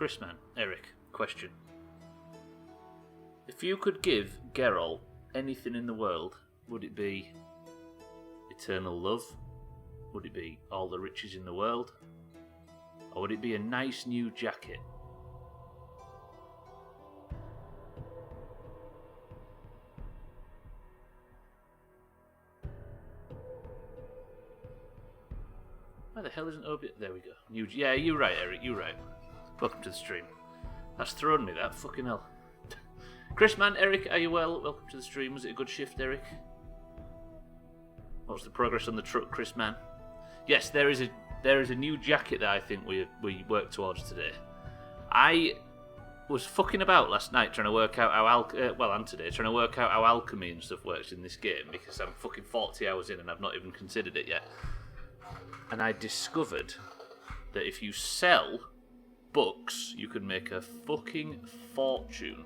Chrisman, Eric, question. If you could give Geralt anything in the world, would it be eternal love? Would it be all the riches in the world? Or would it be a nice new jacket? Why the hell isn't Obi? There we go. Yeah, you're right, Eric. You're right. Welcome to the stream. That's thrown me. That fucking hell. Chris, man, Eric, are you well? Welcome to the stream. Was it a good shift, Eric? What's the progress on the truck, Chris, man? Yes, there is a new jacket that I think we worked towards today. I was fucking about last night trying to work out how and today trying to work out how alchemy and stuff works in this game because I'm fucking 40 hours in and I've not even considered it yet. And I discovered that if you sell books, you can make a fucking fortune.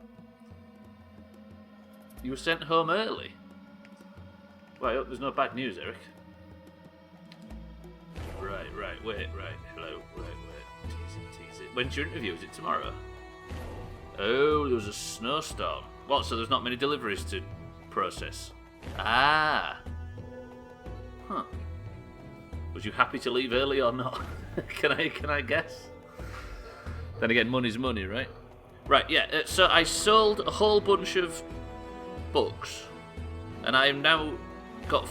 You were sent home early. Well, I hope there's no bad news, Eric. Right, hello, wait. Tease it. When's your interview? Is it tomorrow? Oh, there was a snowstorm. What, so there's not many deliveries to process? Ah. Huh. Was you happy to leave early or not? Can I guess? Then again, money's money, right? Right, yeah. So I sold a whole bunch of books, and I've now got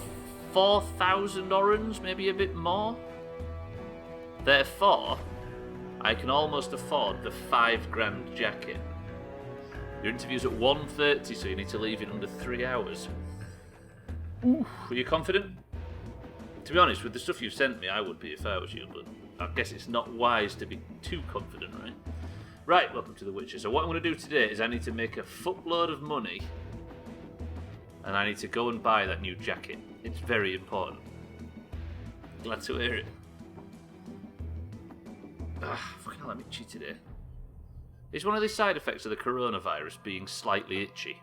4,000 orans, maybe a bit more. Therefore, I can almost afford the $5,000 jacket. Your interview's at 1:30, so you need to leave in under 3 hours. Ooh, are you confident? To be honest, with the stuff you sent me, I would be if I was you, but I guess it's not wise to be too confident, right? Right, welcome to The Witcher. So what I'm going to do today is I need to make a fuckload of money, and I need to go and buy that new jacket. It's very important. Glad to hear it. Fucking hell, I'm itchy today. It's one of the side effects of the coronavirus being slightly itchy.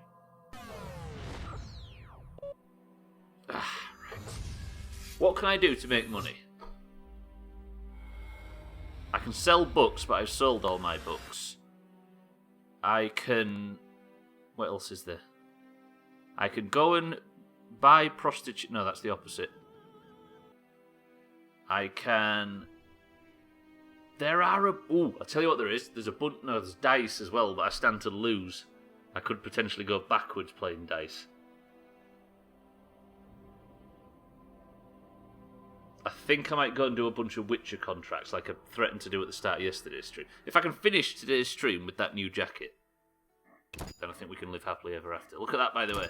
Right. What can I do to make money? I can sell books, but I've sold all my books. I can... What else is there? I can go and buy prostitute... No, that's the opposite. I can... There are a... Ooh, I'll tell you what there is. There's a bunch... No, there's dice as well, but I stand to lose. I could potentially go backwards playing dice. I think I might go and do a bunch of Witcher contracts, like I threatened to do at the start of yesterday's stream. If I can finish today's stream with that new jacket, then I think we can live happily ever after. Look at that, by the way.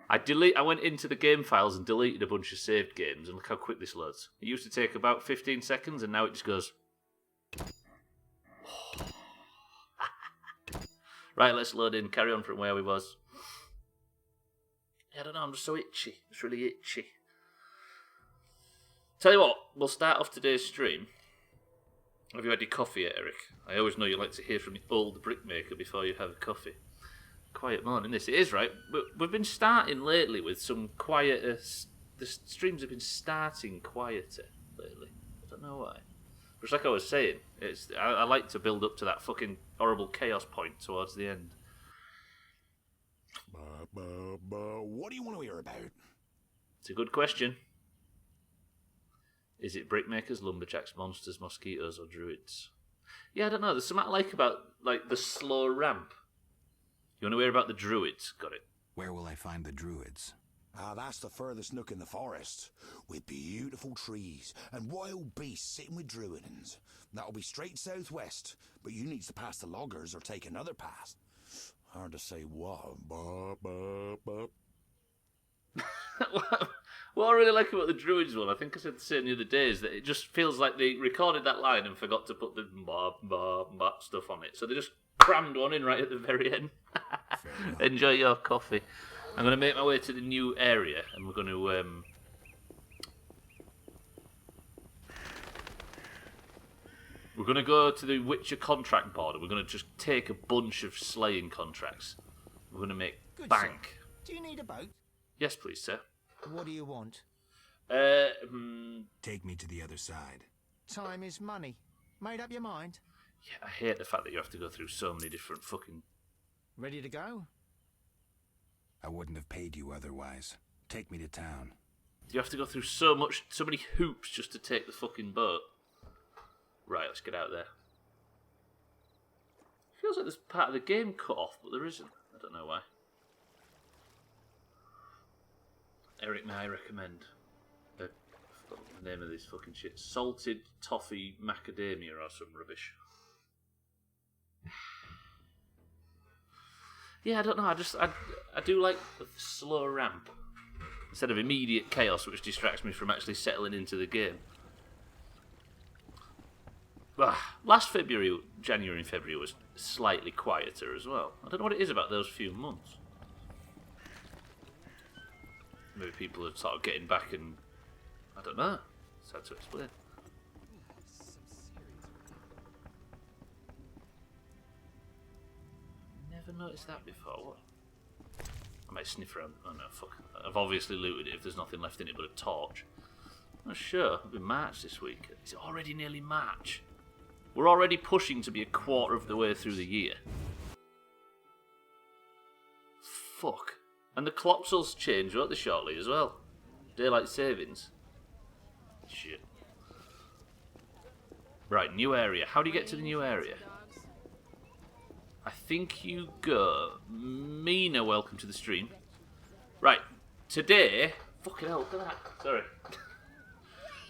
I went into the game files and deleted a bunch of saved games, and look how quick this loads. It used to take about 15 seconds, and now it just goes... Right, let's load in. Carry on from where we was. Yeah, I don't know, I'm just so itchy. It's really itchy. Tell you what, we'll start off today's stream. Have you had your coffee yet, Eric? I always know you like to hear from the old brickmaker before you have a coffee. Quiet morning, this. It is, right? We've been starting lately with some quieter... The streams have been starting quieter lately. I don't know why. But like I was saying, I like to build up to that fucking horrible chaos point towards the end. What do you want to hear about? It's a good question. Is it brickmakers, lumberjacks, monsters, mosquitoes, or druids? Yeah, I don't know. There's something I like about the slow ramp. You want to hear about the druids? Got it. Where will I find the druids? That's the furthest nook in the forest, with beautiful trees and wild beasts sitting with druidins. That'll be straight southwest, but you need to pass the loggers or take another path. Hard to say what. What I really like about the druids one, I think I said the same the other day, is that it just feels like they recorded that line and forgot to put the stuff on it. So they just crammed one in right at the very end. Enjoy your coffee. I'm going to make my way to the new area, and we're going to... We're going to go to the Witcher contract board, and we're going to just take a bunch of slaying contracts. We're going to make Good bank. Sir. Do you need a boat? Yes, please, sir. What do you want? Take me to the other side. Time is money. Made up your mind? Yeah, I hate the fact that you have to go through so many different fucking... Ready to go? I wouldn't have paid you otherwise. Take me to town. You have to go through so many hoops just to take the fucking boat. Right, let's get out there. Feels like there's part of the game cut off, but there isn't. I don't know why. Eric, may I recommend? I forgot the name of this fucking shit. Salted toffee macadamia or some rubbish. Yeah, I don't know. I do like the slow ramp instead of immediate chaos, which distracts me from actually settling into the game. Last January and February was slightly quieter as well. I don't know what it is about those few months. Maybe people are sort of getting back and... I don't know. It's hard to explain. Never noticed that before. What? I might sniff around. Oh no, fuck. I've obviously looted it if there's nothing left in it but a torch. Oh sure, it'll be March this week. It's already nearly March. We're already pushing to be a quarter of the way through the year. Fuck. And the clocks will change, won't they, shortly as well? Daylight savings. Shit. Right, new area. How do you get to the new area? I think you go... Mina, welcome to the stream. Right, today... Fucking hell, look at that. Sorry.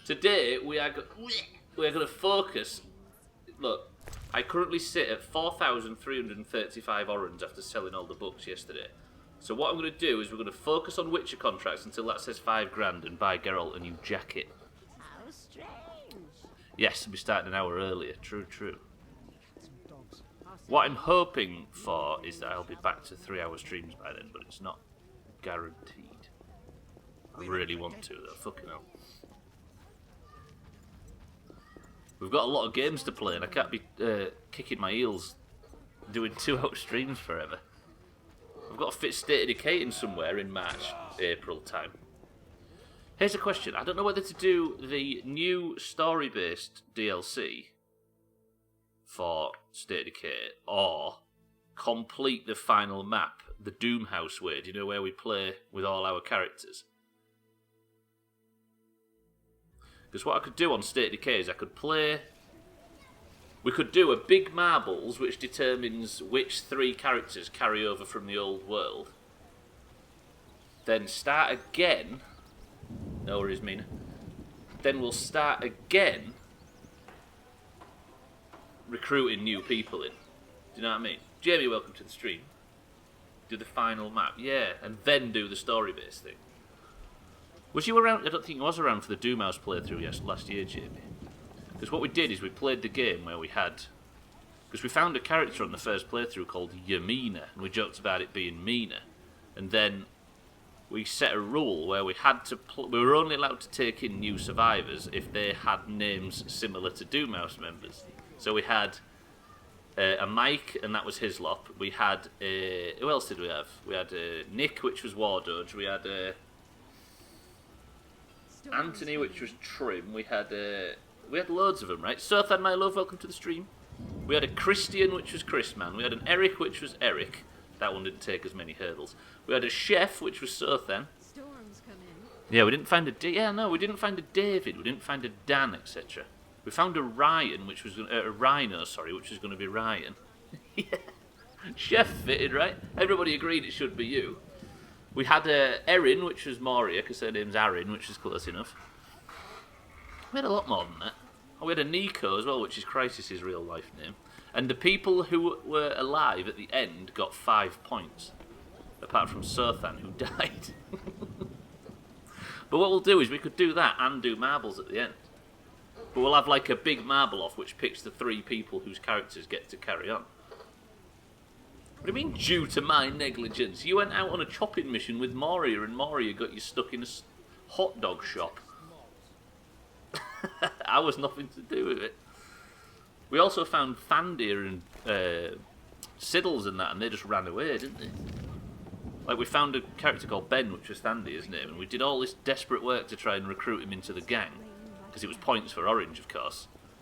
Today, we are going to focus... Look, I currently sit at 4,335 orange after selling all the books yesterday. So what I'm going to do is we're going to focus on Witcher contracts until that says $5,000 and buy Geralt a new jacket. How strange. Yes, we'll be starting an hour earlier. True, true. What I'm hoping for is that I'll be back to 3-hour streams by then, but it's not guaranteed. I really want to, though. Fucking hell. We've got a lot of games to play, and I can't be kicking my heels doing 2-hour streams forever. I've got to fit State of Decay in somewhere in March, April time. Here's a question. I don't know whether to do the new story-based DLC for State of Decay or complete the final map, the Doomhaus way. Do you know where we play with all our characters? Because what I could do on State of Decay is I could play... We could do a big marbles which determines which 3 characters carry over from the old world. Then start again. No worries, Mina. Then we'll start again recruiting new people in. Do you know what I mean? Jamie, welcome to the stream. Do the final map, yeah, and then do the story-based thing. Was you around? I don't think you was around for the Doomhaus playthrough last year, Jamie. Because what we did is we played the game where we had... Because we found a character on the first playthrough called Yamina, and we joked about it being Mina. And then we set a rule where we had to... we were only allowed to take in new survivors if they had names similar to Doomhaus members. So we had a Mike, and that was his lot. We had... who else did we have? We had Nick, which was War Doge. We had Anthony, which was Trim. We had loads of them, right? Sothan, my love, welcome to the stream. We had a Christian, which was Chrisman. We had an Eric, which was Eric. That one didn't take as many hurdles. We had a Chef, which was Sothan. Storms come in. Yeah, we didn't find we didn't find a David. We didn't find a Dan, etc. We found a Ryan, which was a Rhino, sorry, which was going to be Ryan. Yeah, Chef fitted, right? Everybody agreed it should be you. We had Erin, which was Moria, because her name's Arin, which is close enough. We had a lot more than that. Oh, we had a Nico as well, which is Crisis's real life name. And the people who were alive at the end got 5 points, apart from Sothan, who died. But what we'll do is we could do that and do marbles at the end. But we'll have like a big marble off which picks the 3 people whose characters get to carry on. What do you mean, due to my negligence? You went out on a chopping mission with Moria, and Moria got you stuck in a hot dog shop. I was nothing to do with it. We also found Fandir and Siddles and that, and they just ran away, didn't they? Like, we found a character called Ben, which was Fandir's name, and we did all this desperate work to try and recruit him into the gang, because it was points for Orange, of course.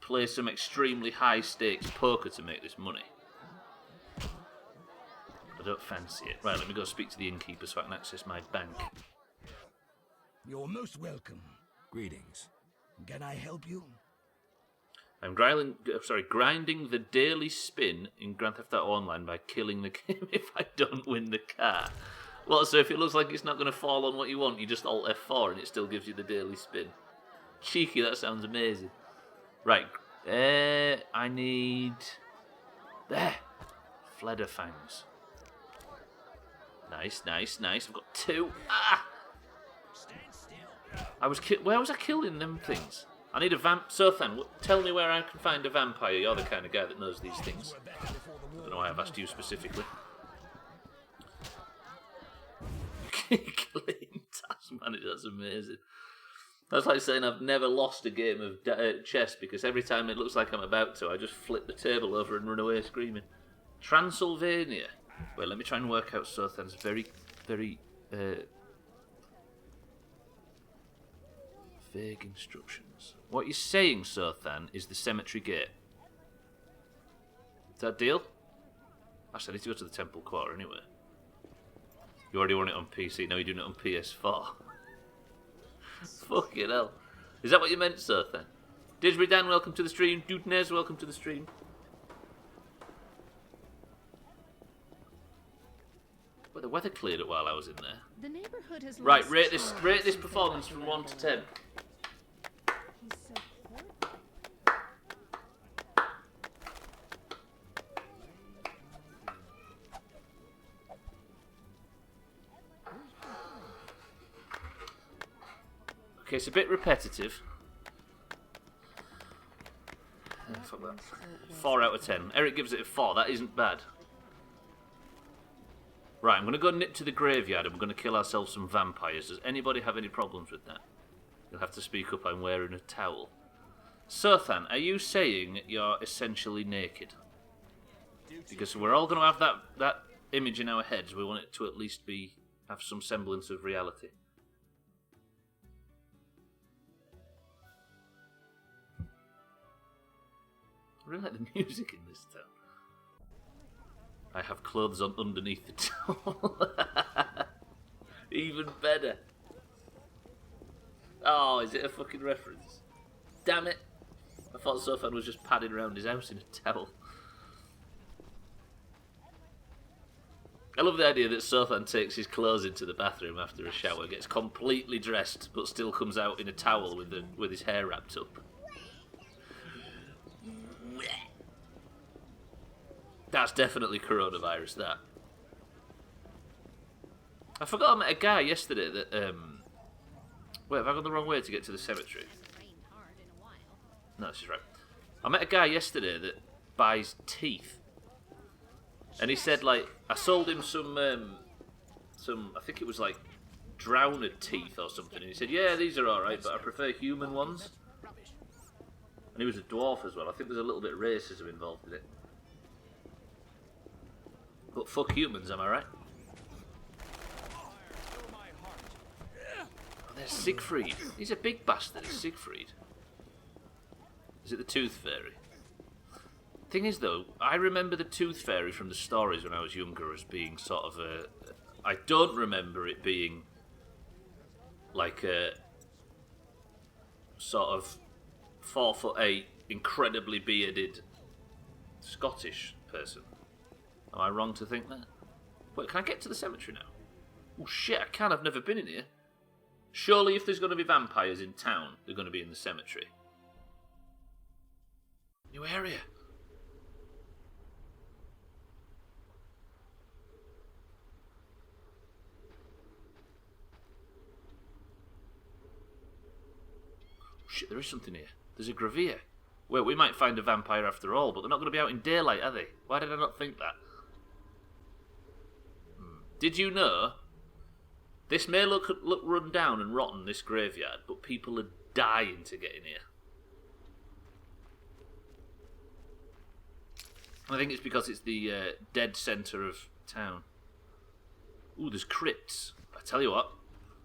play some extremely high stakes poker to make this money. I don't fancy it. Right, let me go speak to the innkeeper so I can access my bank. You're most welcome. Greetings. Can I help you? I'm grinding the daily spin in Grand Theft Auto Online by killing the game if I don't win the car. Well, so if it looks like it's not going to fall on what you want, you just Alt F4 and it still gives you the daily spin. Cheeky, that sounds amazing. Right, I need... There! Fleder fangs. Nice, nice, nice. I've got 2. Ah! Where was I killing them things? I need a vamp. Sothan, tell me where I can find a vampire. You're the kind of guy that knows these things. I don't know why I've asked you specifically. Killing Tasmania, that's amazing. That's like saying I've never lost a game of chess because every time it looks like I'm about to, I just flip the table over and run away screaming. Transylvania. Well, let me try and work out Sothan's very vague instructions. What you're saying, Sothan, is the cemetery gate. Is that deal? Actually, I need to go to the Temple Quarter anyway. You already want it on PC, now you're doing it on PS4. Fucking hell. Is that what you meant, Sothan? Disbury Dan, welcome to the stream. Dudenez, welcome to the stream. But the weather cleared it while I was in there. The neighborhood has Right, lost rate this charm. performance from 1 to 10. He's so poor. Okay, it's a bit repetitive. Fuck that. 4 out of 10. Eric gives it a 4. That isn't bad. Right, I'm going to go nip to the graveyard and we're going to kill ourselves some vampires. Does anybody have any problems with that? You'll have to speak up. I'm wearing a towel. Sothan, are you saying you're essentially naked? Because we're all going to have that image in our heads. We want it to at least have some semblance of reality. I really like the music in this town. I have clothes on underneath the towel. Even better. Oh, is it a fucking reference? Damn it. I thought Sothan was just padding around his house in a towel. I love the idea that Sothan takes his clothes into the bathroom after a shower, gets completely dressed, but still comes out in a towel with his hair wrapped up. That's definitely coronavirus, that. I forgot I met a guy yesterday that, wait, have I gone the wrong way to get to the cemetery? No, this is right. I met a guy yesterday that buys teeth. And he said, like, I sold him some, I think it was like, drowned teeth or something. And he said, yeah, these are alright, but I prefer human ones. And he was a dwarf as well. I think there's a little bit of racism involved in it. But fuck humans, am I right? Oh, there's Siegfried. He's a big bastard, Siegfried. Is it the Tooth Fairy? Thing is, though, I remember the Tooth Fairy from the stories when I was younger as being sort of a... I don't remember it being like a sort of 4'8", incredibly bearded Scottish person. Am I wrong to think that? Wait, can I get to the cemetery now? Oh shit, I can. I've never been in here. Surely if there's going to be vampires in town, they're going to be in the cemetery. New area. Oh shit, there is something here. There's a gravier. Well, we might find a vampire after all, but they're not going to be out in daylight, are they? Why did I not think that? Did you know? This may look run down and rotten, this graveyard, but people are dying to get in here. I think it's because it's the dead centre of town. Ooh, there's crypts. I tell you what,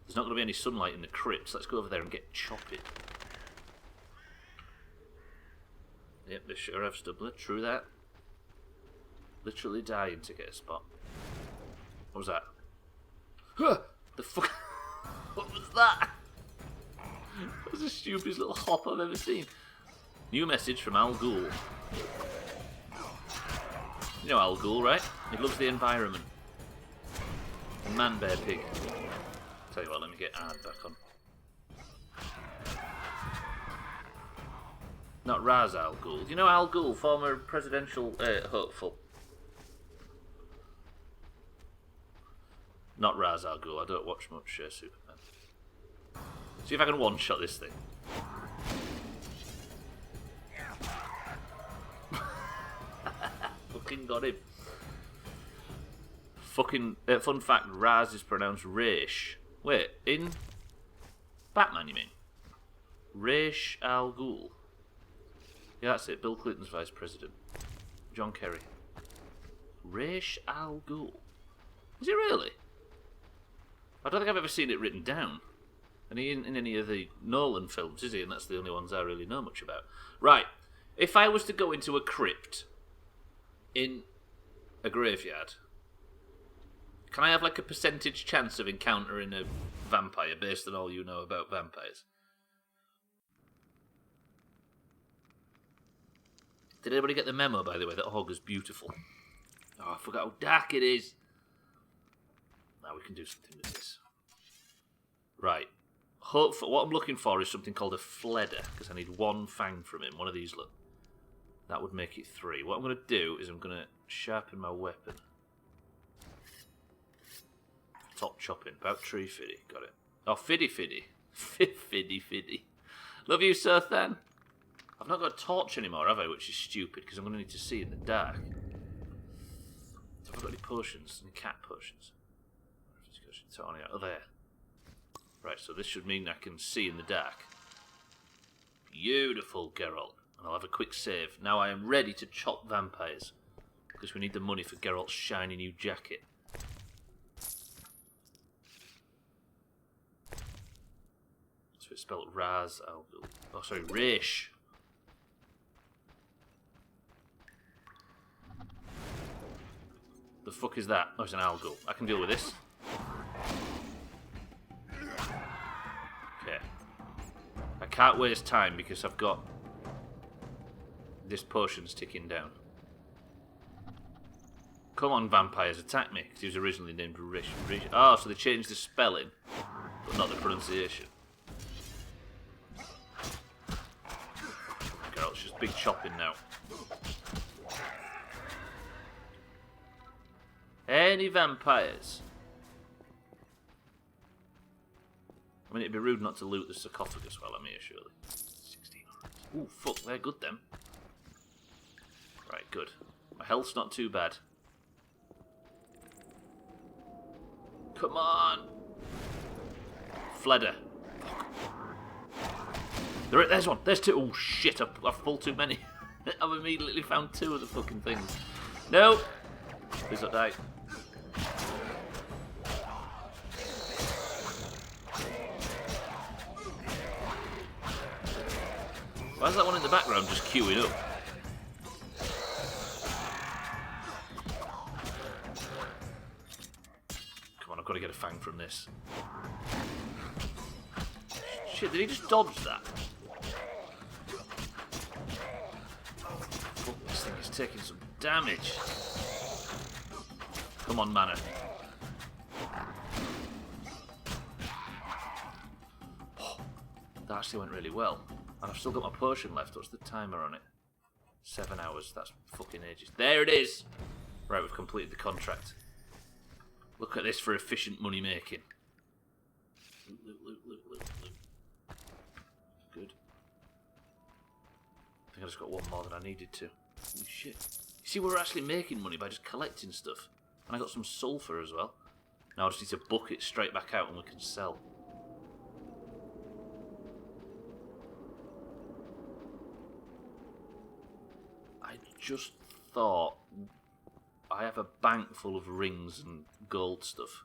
there's not going to be any sunlight in the crypts. Let's go over there and get chopping. Yep, they sure have Stubbler. True that. Literally dying to get a spot. What was that? Huh! The fuck? What was that? That was the stupidest little hop I've ever seen. New message from Al Ghul. You know Al Ghul, right? He loves the environment. Man bear pig. Tell you what, let me get ad back on. Not Raz Al Ghul. You know Al Ghul, former presidential hopeful? Not Raz Al Ghul. I don't watch much Superman. See if I can one-shot this thing. Fucking got him. Fucking fun fact: Raz is pronounced Raish. Wait, in Batman, you mean? Raish Al Ghul. Yeah, that's it. Bill Clinton's vice president. John Kerry. Raish Al Ghul. Is it really? I don't think I've ever seen it written down. And he in any of the Nolan films, is he? And that's the only ones I really know much about. Right. If I was to go into a crypt in a graveyard, can I have like a percentage chance of encountering a vampire based on all you know about vampires? Did anybody get the memo, by the way, that Hog is beautiful? Oh, I forgot how dark it is. Now we can do something with this. Right. What I'm looking for is something called a Fledder, because I need one fang from him. One of these, look. That would make it 3. What I'm going to do is I'm going to sharpen my weapon. Top chopping. About tree fiddy. Got it. Oh, fiddy fiddy. Fiddy fiddy. Love you, Sir Than. I've not got a torch anymore, have I? Which is stupid, because I'm going to need to see in the dark. So have I got any potions? Any cat potions? Oh, there. Right, so this should mean I can see in the dark. Beautiful, Geralt. And I'll have a quick save. Now I am ready to chop vampires. Because we need the money for Geralt's shiny new jacket. So it's spelled Raz Al Ghul. Oh, sorry, Raish. The fuck is that? Oh, it's an Al Ghul. I can deal with this. Okay. I can't waste time because I've got this potion's ticking down. Come on, vampires, attack me. Because he was originally named Rish. Oh, so they changed the spelling, but not the pronunciation. Geralt's just big chopping now. Any vampires? I mean, it'd be rude not to loot the sarcophagus while I'm here, surely. 16 orange. Ooh, fuck, they're good then. Right, good. My health's not too bad. Come on! Fledder. Fuck. There's one. There's 2. Oh, shit, I've pulled too many. I've immediately found 2 of the fucking things. No! Please don't die. Why is that one in the background just queuing up? Come on, I've got to get a fang from this. Shit, did he just dodge that? Fuck, this thing is taking some damage. Come on, mana. Oh, that actually went really well. And I've still got my potion left. What's the timer on it? 7 hours. That's fucking ages. There it is! Right, we've completed the contract. Look at this for efficient money making. Loot. Good. I think I just got one more than I needed to. Holy shit. You see, we're actually making money by just collecting stuff. And I got some sulphur as well. Now I just need to book it straight back out and we can sell. I just thought I have a bank full of rings and gold stuff.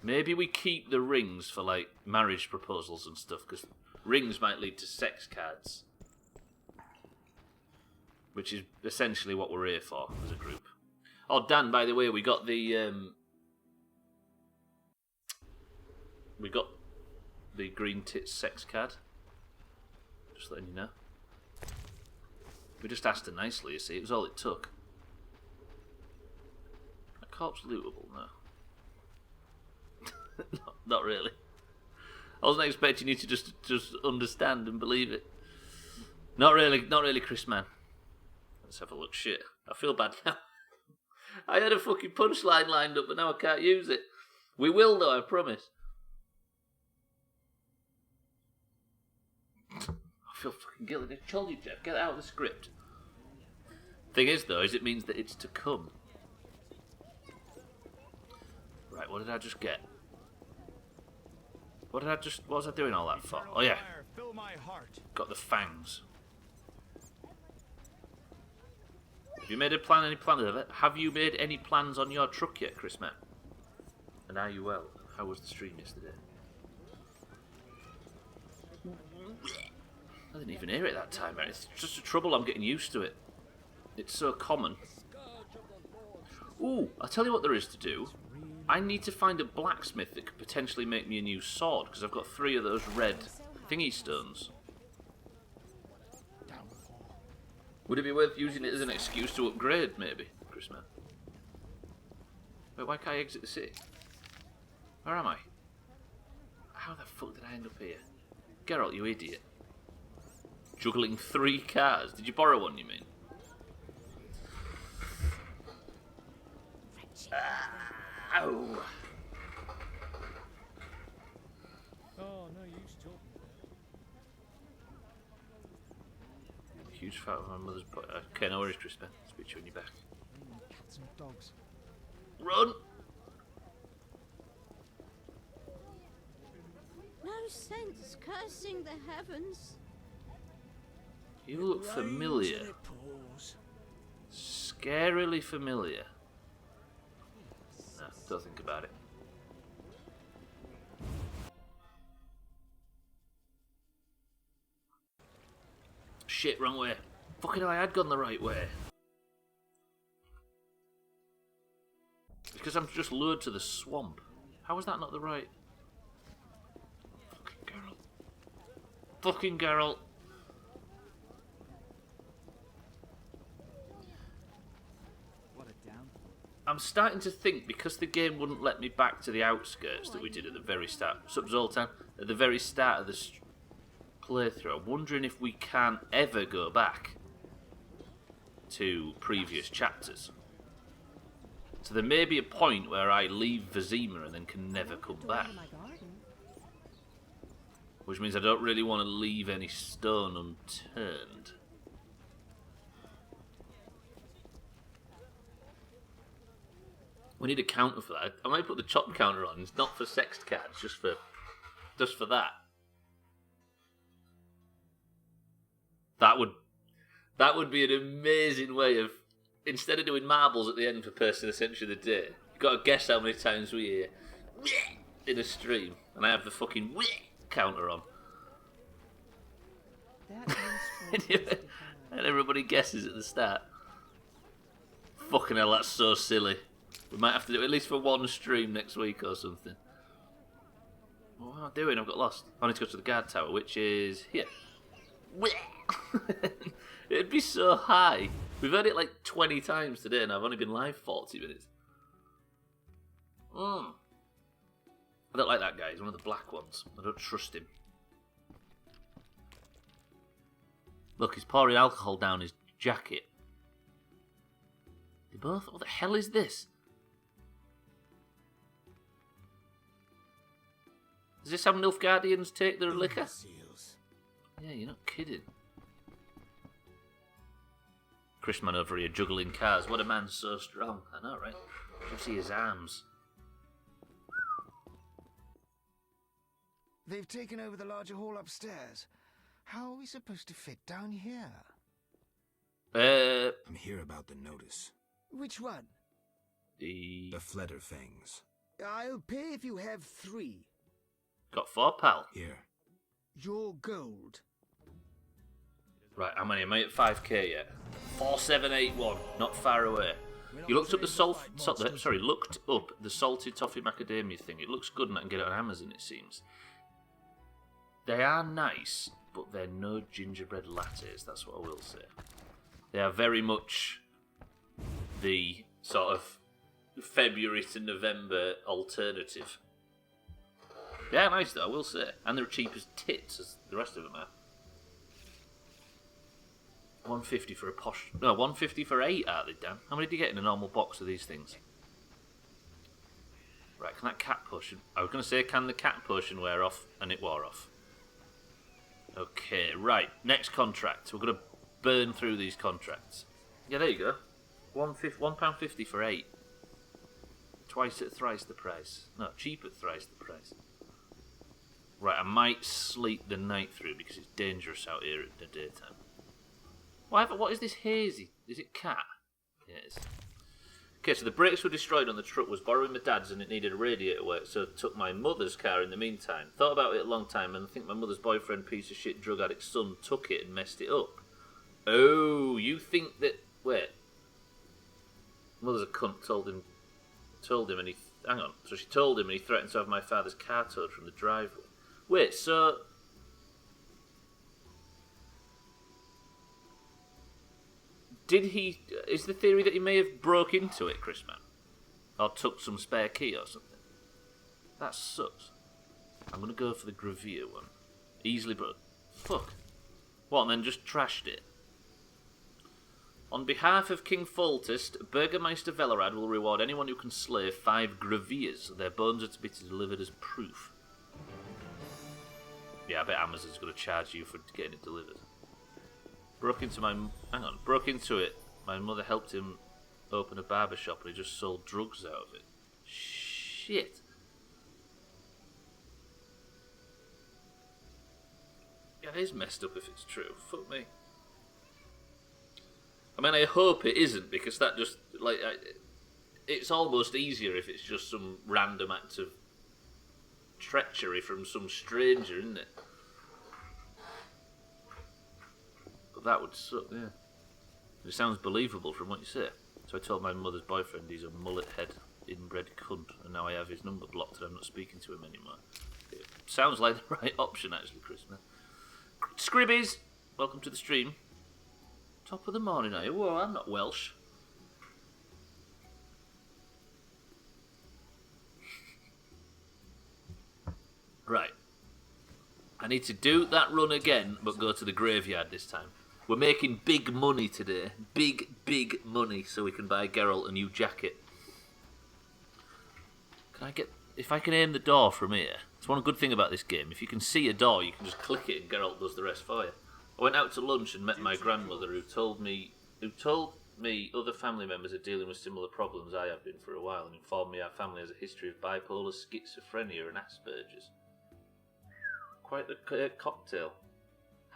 Maybe we keep the rings for like marriage proposals and stuff, because Rings might lead to sex cards. Which is essentially what we're here for as a group. Oh, Dan, by the way, we got the green tits sex card. Just letting you know. We just asked her nicely, you see. It was all it took. A corpse lootable? No. Not really. I wasn't expecting you to just understand and believe it. Not really, Chris, man. Let's have a look. Shit. I feel bad now. I had a fucking punchline lined up, but now I can't use it. We will, though, I promise. I feel fucking guilty. I told you, Jeff. Get out of the script. Thing is, though, is it means that it's to come. Right, what did I just get? What was I doing all that for? Oh, yeah. Got the fangs. Have you made any plans of it? Have you made any plans on your truck yet, Chris, man? And are you well? How was the stream yesterday? I didn't even hear it that time, man. It's just a trouble. I'm getting used to it. It's so common. Ooh, I'll tell you what there is to do. I need to find a blacksmith that could potentially make me a new sword, because I've got 3 of those red thingy stones. Would it be worth using it as an excuse to upgrade, maybe, Chris, man? Wait, why can't I exit the city? Where am I? How the fuck did I end up here? Geralt, you idiot. Juggling 3 cars. Did you borrow one, you mean? Ow. Oh, no use talking. Huge fat of my mother's butt. Okay, no worries, Crispin. Speak to you when you're back. Cats and dogs. Run! No sense cursing the heavens. You look familiar. Scarily familiar. No, don't think about it. Shit, wrong way. Fucking hell, I had gone the right way. Because I'm just lured to the swamp. How is that not the right? Fucking Geralt. Fucking Geralt. What a down. I'm starting to think, because the game wouldn't let me back to the outskirts that we did at the very start. Sup, Zoltan? At the very start of this playthrough, I'm wondering if we can't ever go back to previous chapters. So there may be a point where I leave Vizima and then can never come back. Which means I don't really want to leave any stone unturned. We need a counter for that. I might put the chop counter on. It's not for sex cards, just for that. That would be an amazing way of, instead of doing marbles at the end for person essentially of the day, you've got to guess how many times we hear in a stream, and I have the fucking counter on. And everybody guesses at the start. Fucking hell, that's so silly. We might have to do it at least for one stream next week or something. What am I doing? I've got lost. I need to go to the guard tower, which is here. It'd be so high. We've heard it like 20 times today, and I've only been live 40 minutes. I don't like that guy. He's one of the black ones. I don't trust him. Look, he's pouring alcohol down his jacket. They both... What the hell is this? Is this how Nilfgaardians take their liquor? Yeah, you're not kidding. Chrisman over here juggling cars. What a man so strong. I know, right? You see his arms. They've taken over the larger hall upstairs. How are we supposed to fit down here? I'm here about the notice. Which one? The Flederfangs. I'll pay if you have 3. Got 4, pal. Here. your gold. Right, how many? Am I at 5k yet? 4781, not far away. You looked up the looked up the salted toffee macadamia thing. It looks good and I can get it on Amazon, it seems. They are nice, but they're no gingerbread lattes, that's what I will say. They are very much the sort of February to November alternative. They are nice though, I will say. And they're cheap as tits, as the rest of them are. 150 for a posh... No, 150 for 8, are they, Dan? How many do you get in a normal box of these things? Right, can that cat potion... I was going to say, can the cat potion wear off? And it wore off. Okay, right. Next contract. We're going to burn through these contracts. Yeah, there you go. £1.50 for 8. Twice at thrice the price. No, cheap at thrice the price. Right, I might sleep the night through because it's dangerous out here in the daytime. What is this hazy? Is it cat? Yes. Okay, so the brakes were destroyed on the truck. Was borrowing my dad's and it needed a radiator work, so I took my mother's car in the meantime. Thought about it a long time and I think my mother's boyfriend, piece of shit drug addict son, took it and messed it up. Oh, you think that... Wait. Mother's a cunt, told him and he... Hang on. So she told him and he threatened to have my father's car towed from the driveway. Wait, so... Did he... Is the theory that he may have broke into it, Chris Man? Or took some spare key or something? That sucks. I'm going to go for the Gravier one. Easily broke. Fuck. What, and then just trashed it? On behalf of King Foltest, Burgermeister Velerad will reward anyone who can slay 5 Graviers. Their bones are to be delivered as proof. Yeah, I bet Amazon's going to charge you for getting it delivered. Broke into it. My mother helped him open a barber shop and he just sold drugs out of it. Shit. Yeah, it is messed up if it's true. Fuck me. I mean, I hope it isn't, because that just, like, it's almost easier if it's just some random act of treachery from some stranger, isn't it? That would suck, yeah. It sounds believable from what you say. So I told my mother's boyfriend he's a mullet head inbred cunt, and now I have his number blocked and I'm not speaking to him anymore. It sounds like the right option, actually, Chris. Scribbies! Welcome to the stream. Top of the morning, are you? Whoa, I'm not Welsh. Right. I need to do that run again, but go to the graveyard this time. We're making big money today. Big, big money, so we can buy Geralt a new jacket. Can I get... If I can aim the door from here... It's one good thing about this game. If you can see a door, you can just click it and Geralt does the rest for you. I went out to lunch and met my grandmother, who told me other family members are dealing with similar problems I have been for a while, and informed me our family has a history of bipolar, schizophrenia and Asperger's. Quite the cocktail.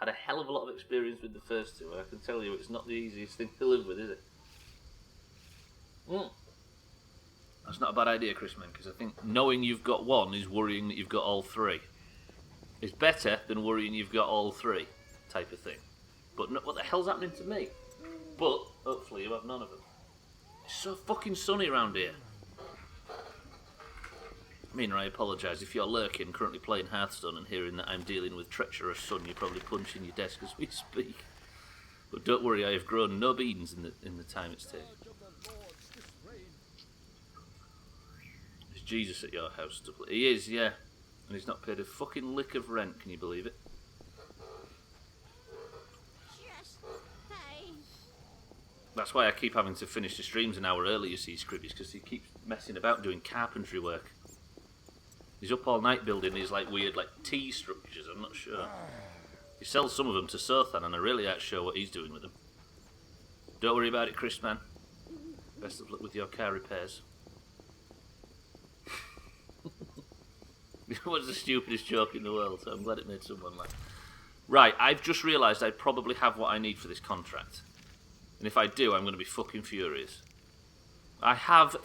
Had a hell of a lot of experience with the first two, and I can tell you it's not the easiest thing to live with, is it? That's not a bad idea, Chris, man, because I think knowing you've got one is worrying that you've got all 3. It's better than worrying you've got all 3, type of thing. But no, what the hell's happening to me? But hopefully you have none of them. It's so fucking sunny around here. I mean, I apologise if you're lurking, currently playing Hearthstone and hearing that I'm dealing with treacherous sun. You're probably punching your desk as we speak. But don't worry, I have grown no beans in the time it's taken. Is Jesus at your house, Stubbler? He is, yeah. And he's not paid a fucking lick of rent, can you believe it? Just pay. That's why I keep having to finish the streams an hour early, you see, Scribbies, because he keeps messing about doing carpentry work. He's up all night building these like weird like T structures, I'm not sure. He sells some of them to Sothan and I really ain't sure what he's doing with them. Don't worry about it, Chris, man. Best of luck with your car repairs. It was the stupidest joke in the world, so I'm glad it made someone laugh. Right, I've just realised I probably have what I need for this contract. And if I do, I'm going to be fucking furious. I have...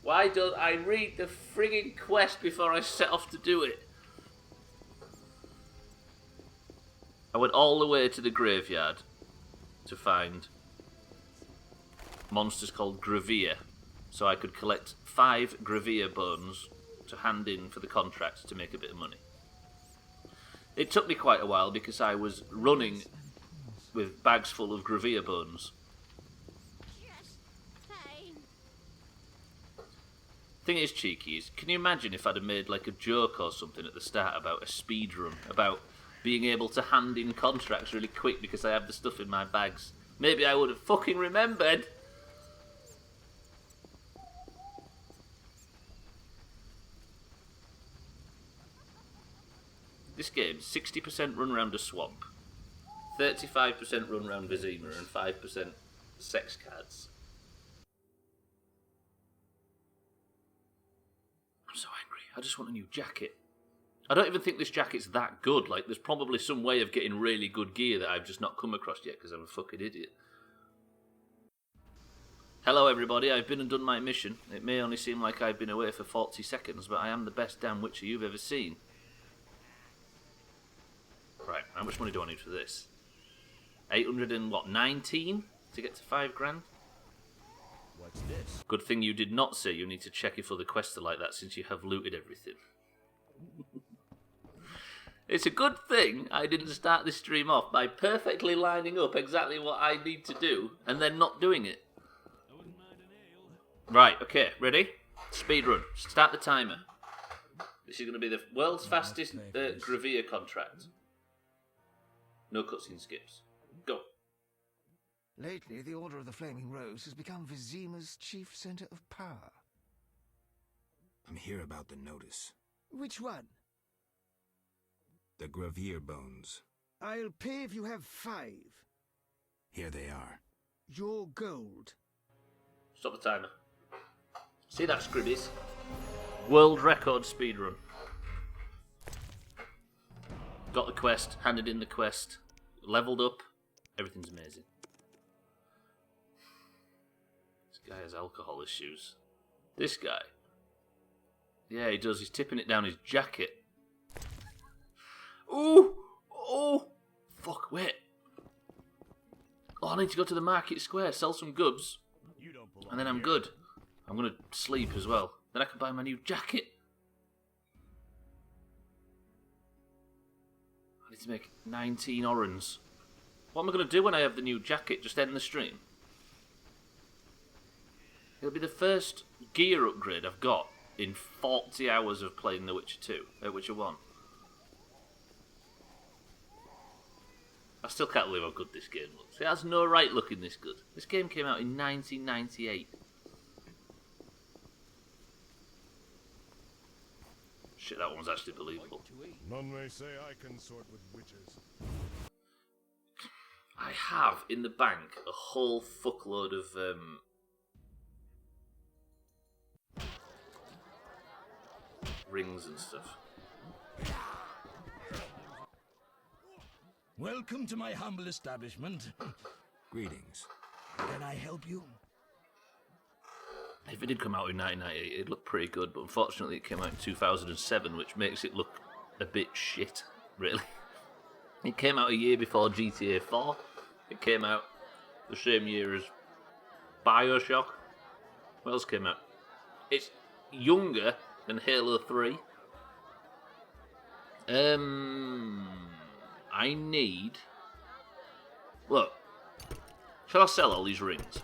Why don't I read the frigging quest before I set off to do it? I went all the way to the graveyard to find monsters called Graveer, so I could collect 5 Graveer bones to hand in for the contract to make a bit of money. It took me quite a while because I was running with bags full of Graveer bones. Just pain. Thing is, cheekies, can you imagine if I'd have made like a joke or something at the start about a speed run, about being able to hand in contracts really quick because I have the stuff in my bags? Maybe I would have fucking remembered. This game, 60% run around a swamp, 35% run around Vizima, and 5% sex cards. I'm so angry. I just want a new jacket. I don't even think this jacket's that good. Like, there's probably some way of getting really good gear that I've just not come across yet because I'm a fucking idiot. Hello everybody, I've been and done my mission. It may only seem like I've been away for 40 seconds, but I am the best damn witcher you've ever seen. Right, how much money do I need for this? 819 to get to 5 grand? What's this? Good thing you did not say you need to check if other quests are like that since you have looted everything. It's a good thing I didn't start this stream off by perfectly lining up exactly what I need to do and then not doing it. Right, okay, ready? Speedrun. Start the timer. This is going to be the world's fastest Graveer contract. No cutscene skips. Go. Lately, the Order of the Flaming Rose has become Vizima's chief center of power. I'm here about the notice. Which one? The Graveer bones. I'll pay if you have 5. Here they are. Your gold. Stop the timer. See that, Scribbies? World record speedrun. Got the quest, handed in the quest, leveled up, everything's amazing. This guy has alcohol issues. This guy? Yeah, he does. He's tipping it down his jacket. Ooh! Oh! Fuck, wait. Oh, I need to go to the market square, sell some goods, and then I'm good. I'm going to sleep as well. Then I can buy my new jacket. I need to make 19 orans. What am I going to do when I have the new jacket? Just end the stream? It'll be the first gear upgrade I've got in 40 hours of playing The Witcher 2, Witcher 1. I still can't believe how good this game looks. It has no right looking this good. This game came out in 1998. Shit, that one was actually believable. None may say I consort with witches. I have in the bank a whole fuckload of rings and stuff. Welcome to my humble establishment. Greetings. Can I help you? If it did come out in 1998, it'd look pretty good, but unfortunately it came out in 2007, which makes it look a bit shit, really. It came out a year before GTA 4. It came out the same year as Bioshock. What else came out? It's younger than Halo 3. I need... Look. Shall I sell all these rings?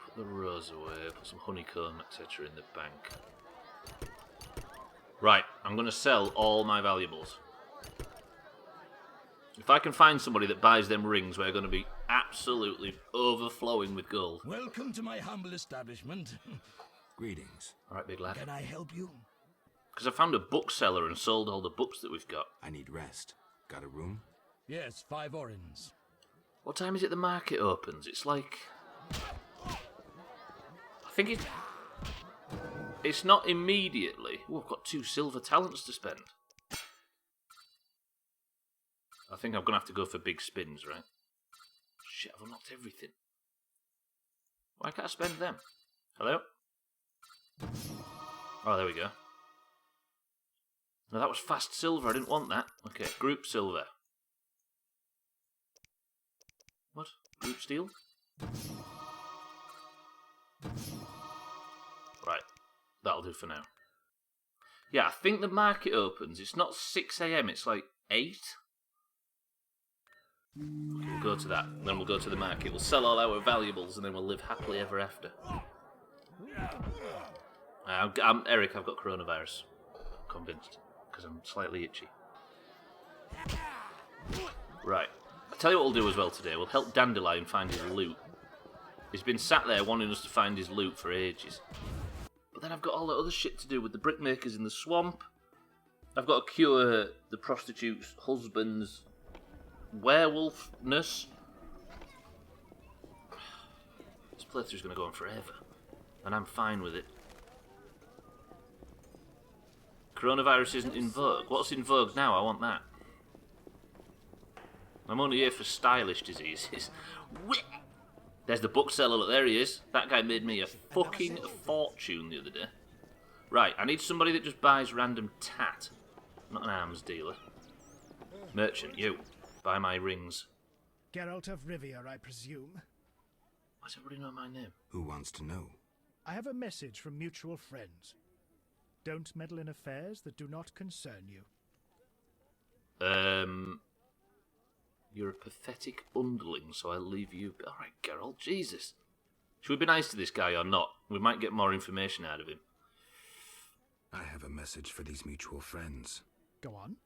Put the rose away, put some honeycomb, etc. in the bank. Right, I'm going to sell all my valuables. If I can find somebody that buys them rings, we're going to be absolutely overflowing with gold. Welcome to my humble establishment. Greetings. Alright, big lad. Can I help you? Because I found a bookseller and sold all the books that we've got. I need rest. Got a room? Yes, 5 orins. What time is it the market opens? It's like... I think It's not immediately. Oh, I've got 2 silver talents to spend. I think I'm going to have to go for big spins, right? Shit, I've unlocked everything. Why can't I spend them? Hello? Oh, there we go. No, that was fast silver. I didn't want that. Okay, group silver. What? Group steel? Right. That'll do for now. Yeah, I think the market opens. It's not 6 AM, it's like 8. Okay, we'll go to that. Then we'll go to the market. We'll sell all our valuables and then we'll live happily ever after. I'm Eric, I've got coronavirus. Convinced. Because I'm slightly itchy. Right. I'll tell you what we'll do as well today. We'll help Dandelion find his loot. He's been sat there wanting us to find his loot for ages. But then I've got all the other shit to do with the brickmakers in the swamp. I've got to cure the prostitute's husband's werewolfness. This playthrough's going to go on forever. And I'm fine with it. Coronavirus isn't in vogue. What's in vogue now? I want that. I'm only here for stylish diseases. There's the bookseller. Look, there he is. That guy made me a fucking fortune the other day. Right, I need somebody that just buys random tat. Not an arms dealer. Merchant, you. Buy my rings. Geralt of Rivia, I presume. Why does everybody know my name? Who wants to know? I have a message from mutual friends. Don't meddle in affairs that do not concern you. You're a pathetic underling, so I'll leave you. Alright, Geralt, Jesus. Should we be nice to this guy or not? We might get more information out of him. I have a message for these mutual friends. Go on.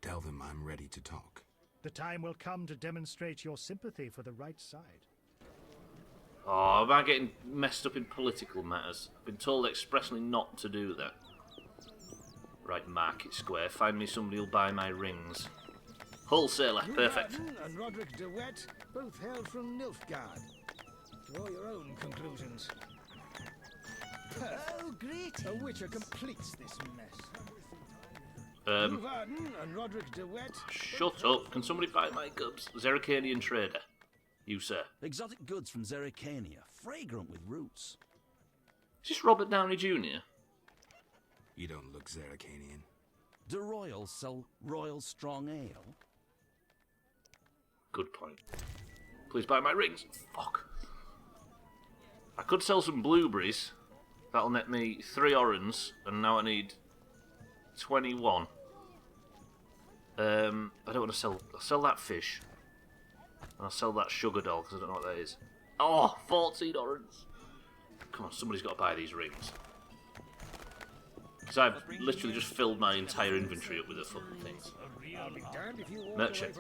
Tell them I'm ready to talk. The time will come to demonstrate your sympathy for the right side. Oh, am I getting messed up in political matters? I've been told expressly not to do that. Right, Market Square. Find me somebody who'll buy my rings. Wholesaler, perfect. And Roderick de Wet both hail from Nilfgaard. Draw your own conclusions. Oh, great! A witcher completes this mess. Varden and Roderick de Wet. Shut up. Can somebody buy my goods? Zerricanian trader. You, sir. Exotic goods from Zerricania, fragrant with roots. Is this Robert Downey Jr.? You don't look Zerricanian. Do royals sell royal strong ale? Good point. Please buy my rings. Fuck. I could sell some blueberries. That'll net me 3 oranges, and now I need 21. I don't want to sell. I'll sell that fish. And I'll sell that sugar doll, because I don't know what that is. Oh, 14 oranges. Come on, somebody's got to buy these rings. Because I've literally just filled my entire inventory up with the fucking things. Merchant.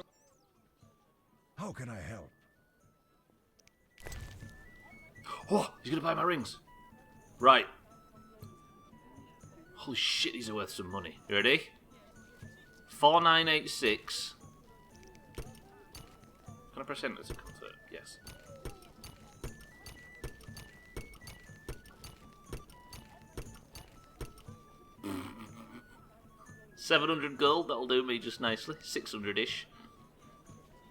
How can I help? Oh, he's going to buy my rings. Right. Holy shit, these are worth some money. You ready? 4986. Can I press enter to confirm? Yes. $700 gold, that'll do me just nicely. 600-ish.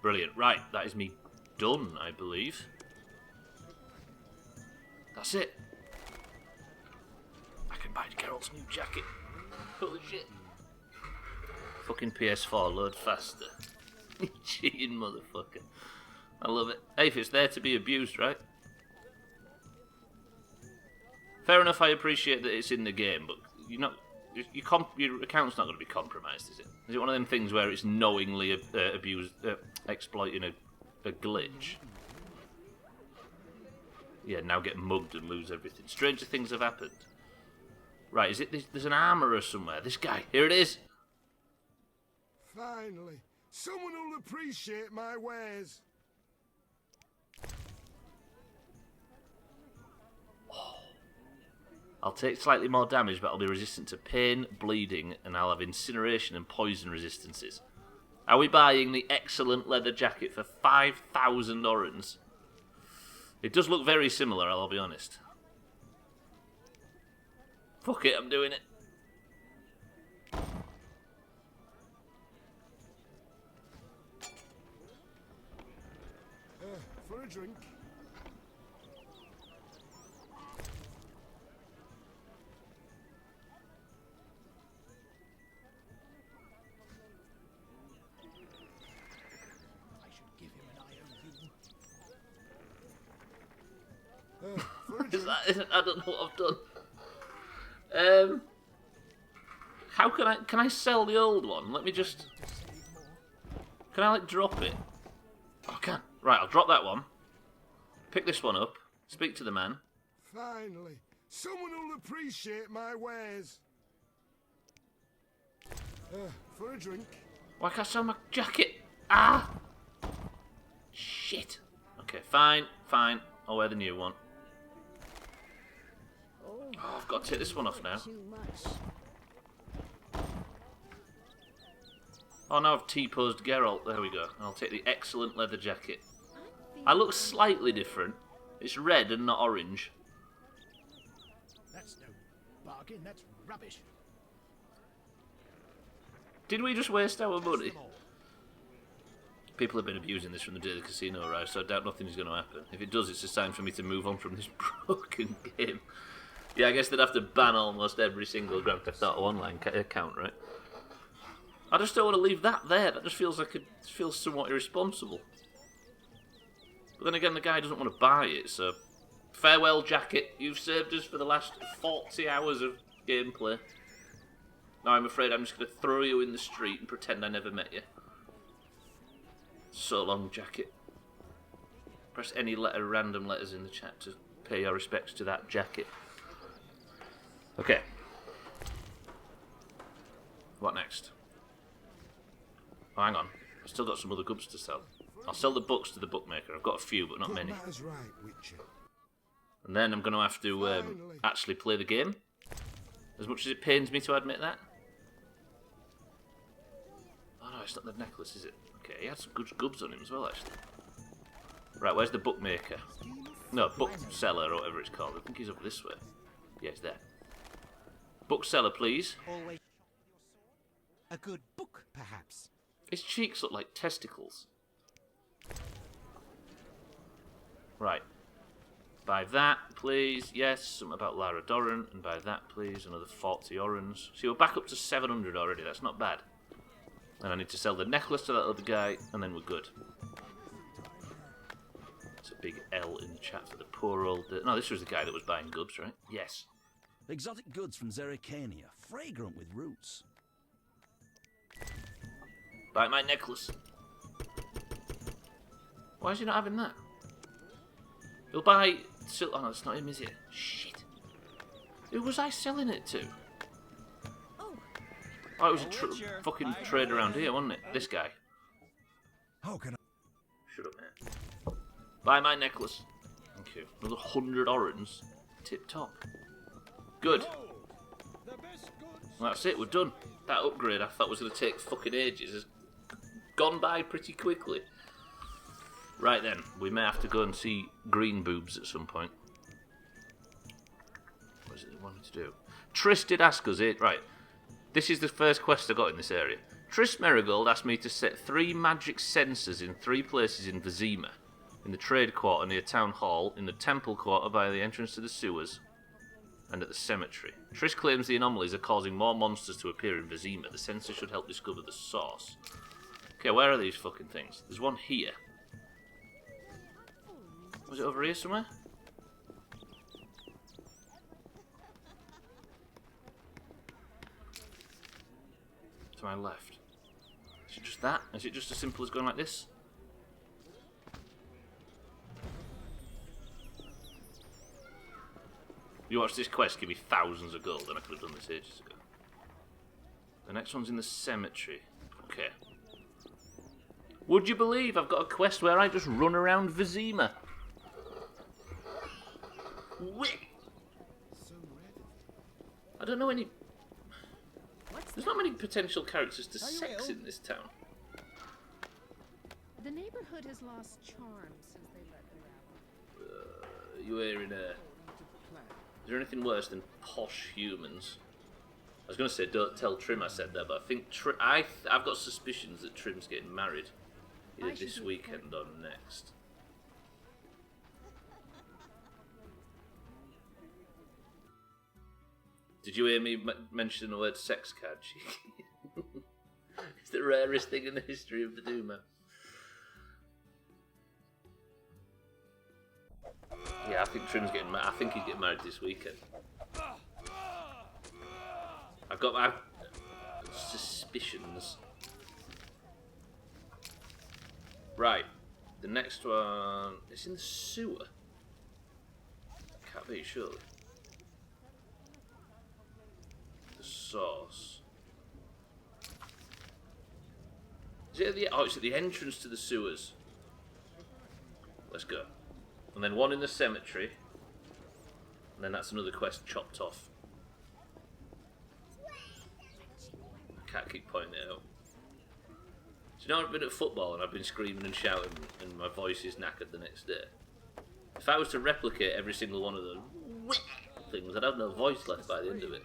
Brilliant. Right, that is me done, I believe. That's it. I can buy Geralt's new jacket. Holy shit. Fucking PS4, load faster. Cheating motherfucker. I love it. Hey, if it's there to be abused, right? Fair enough, I appreciate that it's in the game, but you're not... Your account's not going to be compromised, is it? Is it one of them things where it's knowingly exploiting a glitch? Yeah, now get mugged and lose everything. Stranger things have happened. Right, is it? There's an armourer somewhere. This guy. Here it is. Finally, someone who'll appreciate my wares. I'll take slightly more damage, but I'll be resistant to pain, bleeding, and I'll have incineration and poison resistances. Are we buying the excellent leather jacket for 5,000 oranges? It does look very similar, I'll be honest. Fuck it, I'm doing it. For a drink. I should give him an IOU. Is that? I don't know what I've done. How can I sell the old one? Let me just. Can I like drop it? Oh, I can. Right, I'll drop that one. Pick this one up. Speak to the man. Finally, someone will appreciate my wares. For a drink. Why can't I sell my jacket? Ah! Shit. Okay, fine, fine. I'll wear the new one. Oh, I've got to take this one off now. Oh, now I've T-posed Geralt. There we go. I'll take the excellent leather jacket. I look slightly different. It's red and not orange. That's no bargain, that's rubbish. Did we just waste our money? People have been abusing this from the day of the casino arrived, so I doubt nothing's going to happen. If it does, it's a sign for me to move on from this broken game. Yeah, I guess they'd have to ban almost every single Grand Theft Auto Online account, right? I just don't want to leave that there. That just feels like it feels somewhat irresponsible. But then again, the guy doesn't want to buy it, so... Farewell, jacket. You've served us for the last 40 hours of gameplay. Now I'm afraid I'm just going to throw you in the street and pretend I never met you. So long, jacket. Press any random letters in the chat to pay your respects to that jacket. Okay. What next? Oh, hang on. I've still got some other goods to sell. I'll sell the books to the bookmaker. I've got a few, but not many. And then I'm going to have to actually play the game. As much as it pains me to admit that. Oh no, it's not the necklace, is it? Okay, he had some good gubs on him as well, actually. Right, where's the bookmaker? No, bookseller or whatever it's called. I think he's up this way. Yeah, he's there. Bookseller, please. Always a good book, perhaps. His cheeks look like testicles. Right. Buy that, please. Yes, something about Lara Doran. And buy that, please. Another 40 orans. See, we're back up to 700 already. That's not bad. And I need to sell the necklace to that other guy, and then we're good. It's a big L in the chat for the poor old... No, this was the guy that was buying gubs, right? Yes. Exotic goods from Zerrikania, fragrant with roots. Buy my necklace. Why is he not having that? He'll buy... Oh no, it's not him, is it? Shit. Who was I selling it to? Oh, it was a fucking trade around here, wasn't it? This guy. How can I? Shut up, man. Buy my necklace. Thank you. Another 100 orans. Tip top. Good. Well, that's it, we're done. That upgrade I thought was going to take fucking ages has gone by pretty quickly. Right then, we may have to go and see Green Boobs at some point. What is it they wanted to do? Triss did ask us it. Right. This is the first quest I got in this area. Triss Merigold asked me to set 3 magic sensors in 3 places in Vizima. In the trade quarter near Town Hall, in the temple quarter by the entrance to the sewers, and at the cemetery. Triss claims the anomalies are causing more monsters to appear in Vizima. The sensor should help discover the source. Okay, where are these fucking things? There's one here. Was it over here somewhere? To my left. Is it just that? Is it just as simple as going like this? You watch this quest give me thousands of gold and I could have done this ages ago. The next one's in the cemetery. Okay. Would you believe I've got a quest where I just run around Vizima? I don't know any... There's not many potential characters to sex in this town. The neighborhood has lost charm since they let them out. you wearing a... Is there anything worse than posh humans? I was going to say, don't tell Trim I said that, but I think I've got suspicions that Trim's getting married. Either this weekend or next. Did you hear me mention the word sex card, Cheeky? It's the rarest thing in the history of the Doomhaus. Yeah, I think Trim's getting married. I think he's getting married this weekend. I've got my suspicions. Right, the next one. It's in the sewer. Can't be, surely. The source. Is it at the? Oh, it's at the entrance to the sewers. Let's go. And then one in the cemetery. And then that's another quest chopped off. I can't keep pointing it out. So you know, I've been at football and I've been screaming and shouting and my voice is knackered the next day. If I was to replicate every single one of those things, I'd have no voice left by the end of it.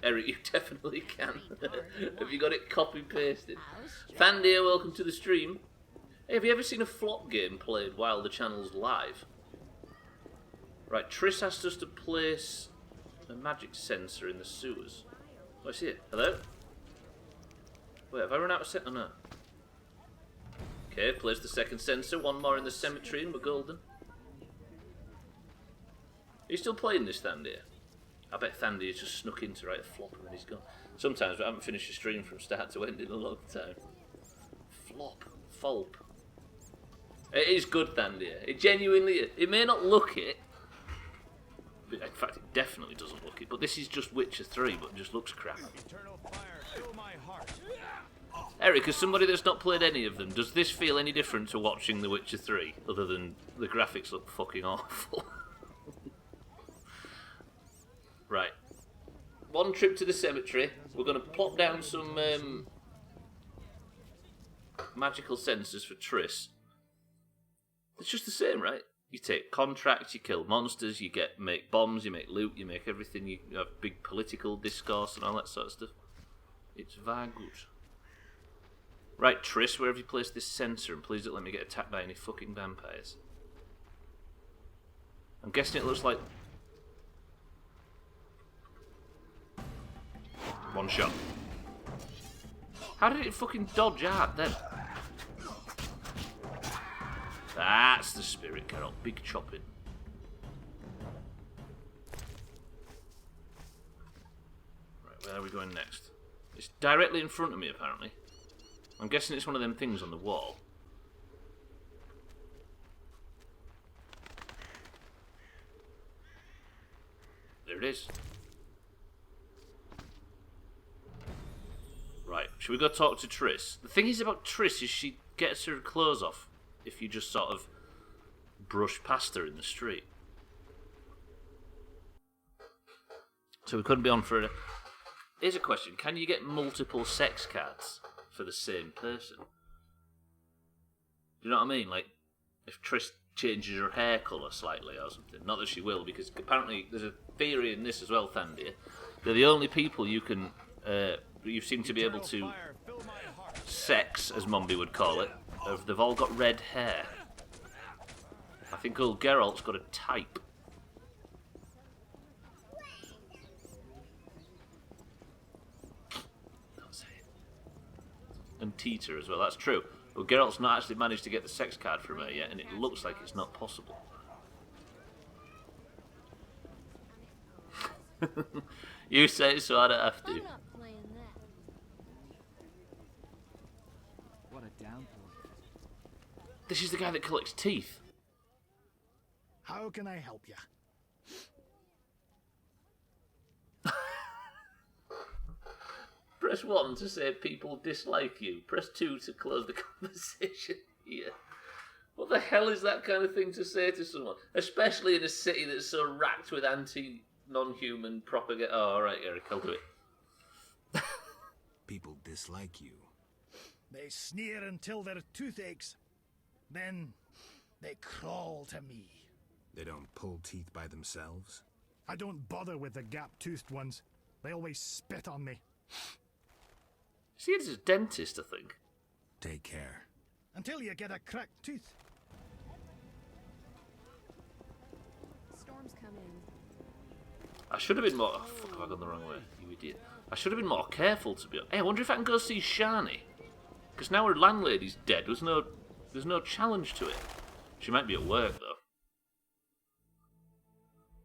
Eric, you definitely can. Have you got it copy-pasted? Fandia, welcome to the stream. Hey, have you ever seen a flop game played while the channel's live? Right, Triss asked us to place a magic sensor in the sewers. Oh, I see it. Hello? Wait, have I run out of set? Oh, no. Okay, place the second sensor. One more in the cemetery and we're golden. Are you still playing this, Thandia? I bet Thandia's just snuck in to write a flop and then he's gone. Sometimes I haven't finished a stream from start to end in a long time. Flop. Fulp. It is good, Thandia. It genuinely is. It may not look it. In fact, it definitely doesn't look it. But this is just Witcher 3, but it just looks crap. Eternal fire, fill my heart. Eric, as somebody that's not played any of them, does this feel any different to watching The Witcher 3? Other than the graphics look fucking awful. Right. One trip to the cemetery. We're going to plop down some magical sensors for Triss. It's just the same, right? You take contracts, you kill monsters, you make bombs, you make loot, you make everything, you have big political discourse and all that sort of stuff. It's very good. Right, Triss, where have you placed this sensor? And please don't let me get attacked by any fucking vampires. I'm guessing it looks like... One shot. How did it fucking dodge out then? That's the spirit, Geralt. Big chopping. Right, where are we going next? It's directly in front of me, apparently. I'm guessing it's one of them things on the wall. There it is. Right, should we go talk to Triss? The thing is about Triss is she gets her clothes off if you just sort of brush past her in the street. So we couldn't be on for a... Here's a question. Can you get multiple sex cards for the same person? Do you know what I mean? Like, if Triss changes her hair colour slightly or something. Not that she will, because apparently there's a theory in this as well, Thandia. They're the only people you can... you seem to be able to sex, as Mombi would call it. They've all got red hair. I think old Geralt's got a type. Don't say it. And Tita as well, that's true. But Geralt's not actually managed to get the sex card from her yet, and it looks like it's not possible. You say so, I don't have to. I'm not playing that. What a downpour. This is the guy that collects teeth. How can I help you? Press 1 to say people dislike you. Press 2 to close the conversation here. What the hell is that kind of thing to say to someone? Especially in a city that's so racked with non-human propaganda. Oh, alright, Eric, I'll do it. People dislike you. They sneer until their tooth aches. Then they crawl to me. They don't pull teeth by themselves? I don't bother with the gap-toothed ones. They always spit on me. See, he's a dentist, I think. Take care. Until you get a cracked tooth. Storm's coming. I should have been more... Oh, fuck, have I gone the wrong way? You idiot. I should have been more careful, to be honest. Hey, I wonder if I can go see Shani. Because now her landlady's dead. There's no challenge to it. She might be at work, though.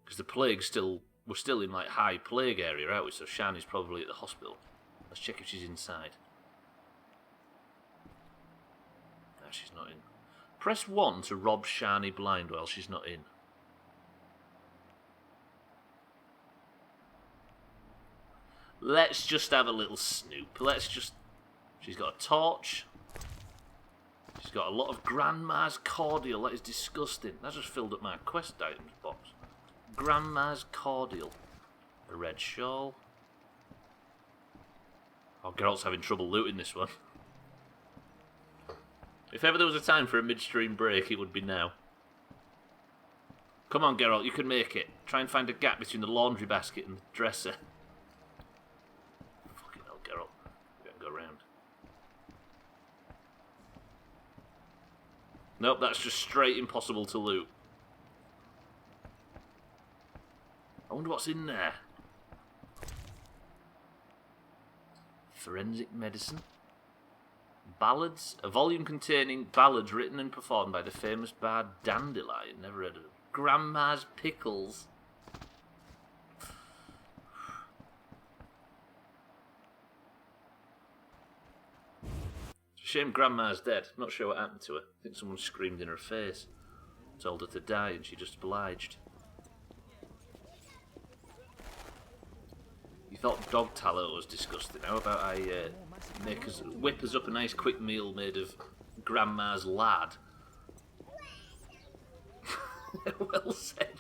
Because the plague we're still in, like, high plague area, aren't we? So Shani's probably at the hospital. Let's check if she's inside. No, she's not in. Press 1 to rob Shani blind while she's not in. Let's just have a little snoop. She's got a torch. She's got a lot of Grandma's cordial. That is disgusting. That just filled up my quest items box. Grandma's cordial. A red shawl. Oh, Geralt's having trouble looting this one. If ever there was a time for a midstream break, it would be now. Come on, Geralt, you can make it. Try and find a gap between the laundry basket and the dresser. Fucking hell, Geralt. We gotta go round. Nope, that's just straight impossible to loot. I wonder what's in there. Forensic medicine. Ballads. A volume containing ballads written and performed by the famous bard Dandelion. Never heard of him. Grandma's pickles. It's a shame Grandma's dead. Not sure what happened to her. I think someone screamed in her face. Told her to die and she just obliged. You thought dog tallow was disgusting. How about I whip us up a nice quick meal made of Grandma's lard? Well said.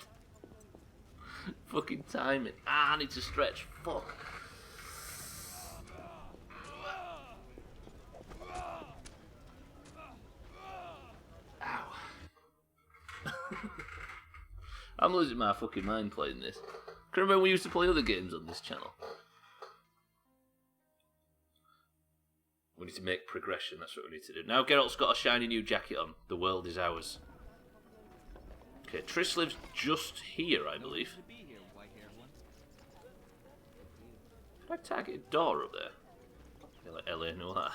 Fucking timing. I need to stretch. Fuck. Ow. I'm losing my fucking mind playing this. Can you remember we used to play other games on this channel? We need to make progression, that's what we need to do. Now Geralt's got a shiny new jacket on. The world is ours. Okay, Triss lives just here, I believe. Did I target a door up there? Yeah, like LA Noir.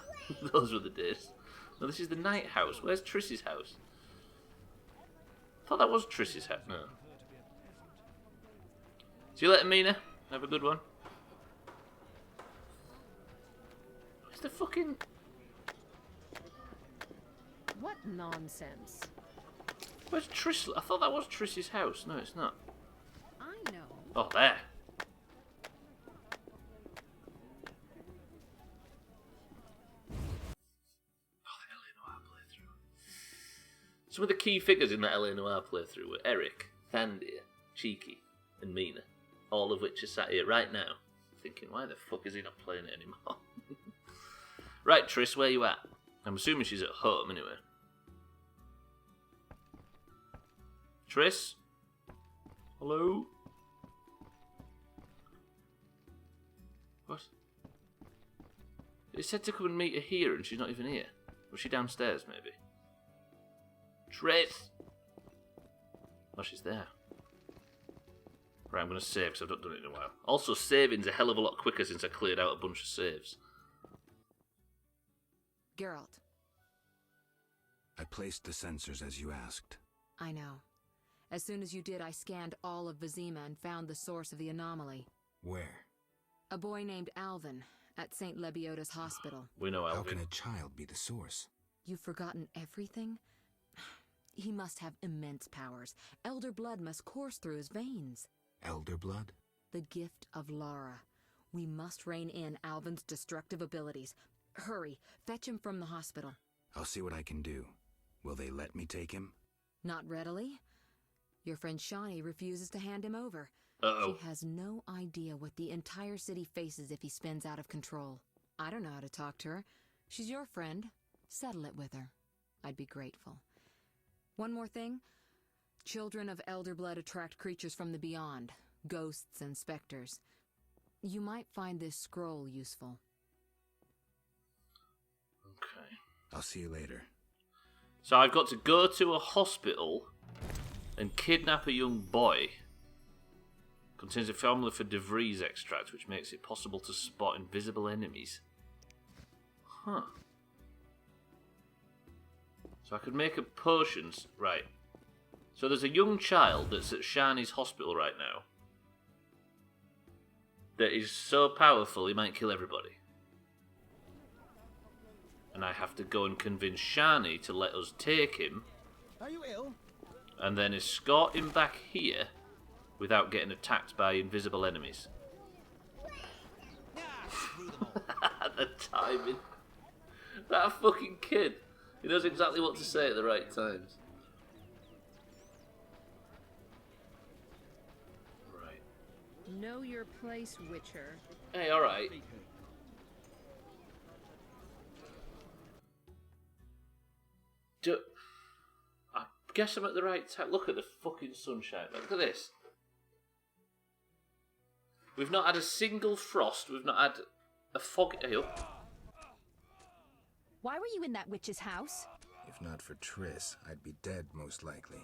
Those were the days. No, this is the night house. Where's Triss's house? I thought that was Triss's house. No. See you later, Mina. Have a good one. Where's the fucking... What nonsense. Where's Triss? I thought that was Triss's house. No, it's not. I know. Oh, there. Oh, the LA Noir playthrough. Some of the key figures in that LA Noir playthrough were Eric, Thandir, Cheeky, and Mina. All of which are sat here right now, thinking, why the fuck is he not playing it anymore? Right, Triss, where you at? I'm assuming she's at home anyway. Triss? Hello? What? It said to come and meet her here and she's not even here. Was she downstairs, maybe? Triss! Oh, she's there. Right, I'm going to save because I've not done it in a while. Also, saving's a hell of a lot quicker since I cleared out a bunch of saves. Geralt. I placed the sensors as you asked. I know. As soon as you did, I scanned all of Vizima and found the source of the anomaly. Where? A boy named Alvin at St. Lebioda's hospital. We know Alvin. How can a child be the source? You've forgotten everything? He must have immense powers. Elder blood must course through his veins. Elder blood? The gift of Lara. We must rein in Alvin's destructive abilities. Hurry, fetch him from the hospital. I'll see what I can do. Will they let me take him? Not readily. Your friend Shani refuses to hand him over. Uh-oh. She has no idea what the entire city faces if he spins out of control. I don't know how to talk to her. She's your friend. Settle it with her. I'd be grateful. One more thing. Children of elder blood attract creatures from the beyond, ghosts and specters. You might find this scroll useful. Okay. I'll see you later. So I've got to go to a hospital and kidnap a young boy. Contains a formula for De Vries extract, which makes it possible to spot invisible enemies. Huh. So I could make a potions. Right. So there's a young child that's at Shani's hospital right now that is so powerful he might kill everybody. And I have to go and convince Shani to let us take him. Are you ill? And then escort him back here without getting attacked by invisible enemies. The timing. That fucking kid. He knows exactly what to say at the right times. Right. Know your place, Witcher. Hey, alright. I guess I'm at the right time. Look at the fucking sunshine. Look at this. We've not had a single frost. We've not had a fog. Hey, up. Why were you in that witch's house? If not for Triss, I'd be dead most likely.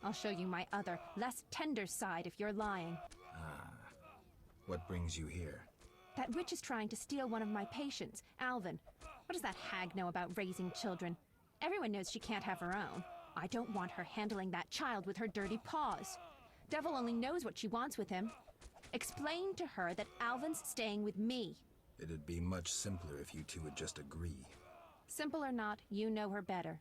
I'll show you my other, less tender side if you're lying. Ah. What brings you here? That witch is trying to steal one of my patients, Alvin. What does that hag know about raising children? Everyone knows she can't have her own. I don't want her handling that child with her dirty paws. Devil only knows what she wants with him. Explain to her that Alvin's staying with me. It'd be much simpler if you two would just agree. Simple or not, you know her better.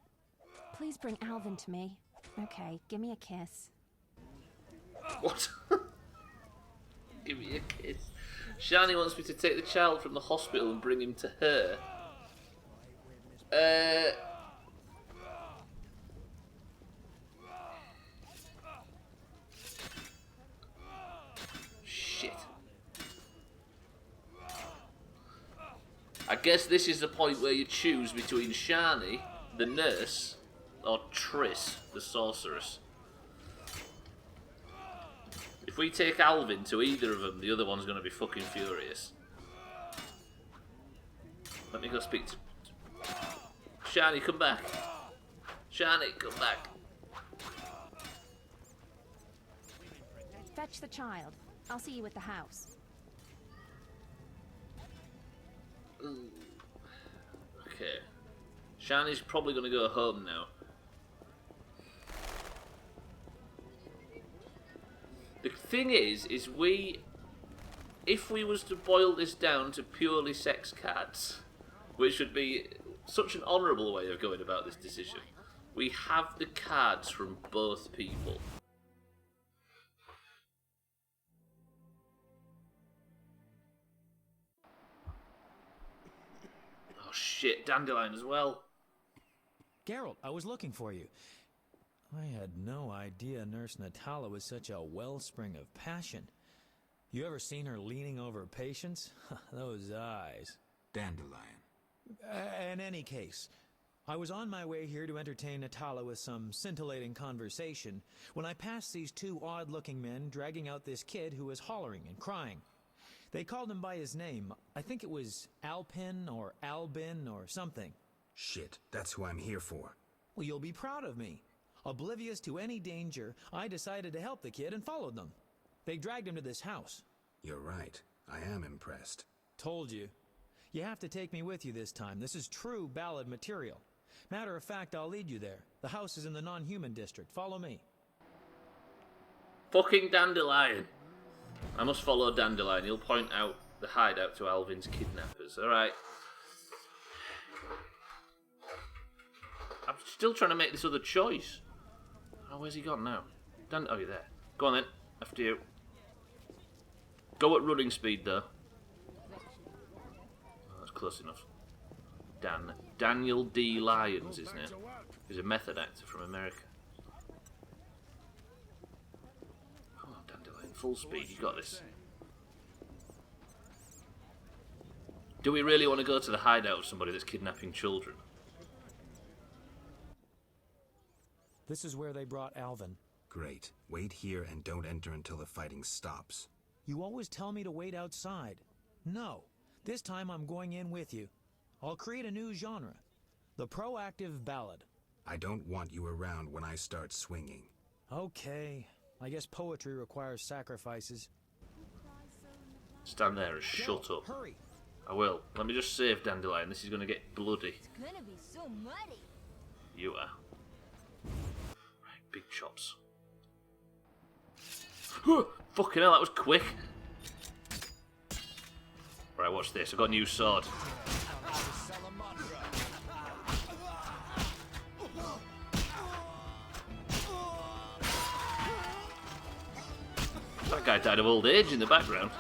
Please bring Alvin to me. Okay, give me a kiss. What? Give me a kiss. Shani wants me to take the child from the hospital and bring him to her. Shit. I guess this is the point where you choose between Shani, the nurse, or Triss, the sorceress. If we take Alvin to either of them, the other one's going to be fucking furious. Let me go speak to... Shani, come back. Shani, come back. Fetch the child. I'll see you at the house. Ooh. Okay. Shani's probably going to go home now. The thing is if we was to boil this down to purely sex cards, which would be such an honourable way of going about this decision, we have the cards from both people. Oh shit, Dandelion as well. Geralt, I was looking for you. I had no idea Nurse Natala was such a wellspring of passion. You ever seen her leaning over patients? Those eyes. Dandelion. In any case, I was on my way here to entertain Natala with some scintillating conversation when I passed these two odd-looking men dragging out this kid who was hollering and crying. They called him by his name. I think it was Alpin or Albin or something. Shit, that's who I'm here for. Well, you'll be proud of me. Oblivious to any danger, I decided to help the kid and followed them. They dragged him to this house. You're right. I am impressed. Told you. You have to take me with you this time. This is true ballad material. Matter of fact, I'll lead you there. The house is in the non-human district. Follow me. Fucking Dandelion. I must follow Dandelion. He'll point out the hideout to Alvin's kidnappers. Alright. I'm still trying to make this other choice. Oh, where's he gone now? Oh, you're there. Go on then. After you. Go at running speed, though. Oh, that's close enough. Daniel D. Lyons, isn't it? He's a method actor from America. Come on, Dandelion. Full speed. You got this. Do we really want to go to the hideout of somebody that's kidnapping children? This is where they brought Alvin. Great. Wait here and don't enter until the fighting stops. You always tell me to wait outside. No. This time I'm going in with you. I'll create a new genre. The proactive ballad. I don't want you around when I start swinging. Okay. I guess poetry requires sacrifices. Stand there and shut up. Hurry. I will. Let me just save Dandelion. This is going to get bloody. It's gonna be so muddy. You are. Right, big chops. Fucking hell, that was quick. Right, watch this. I've got a new sword. That guy died of old age in the background.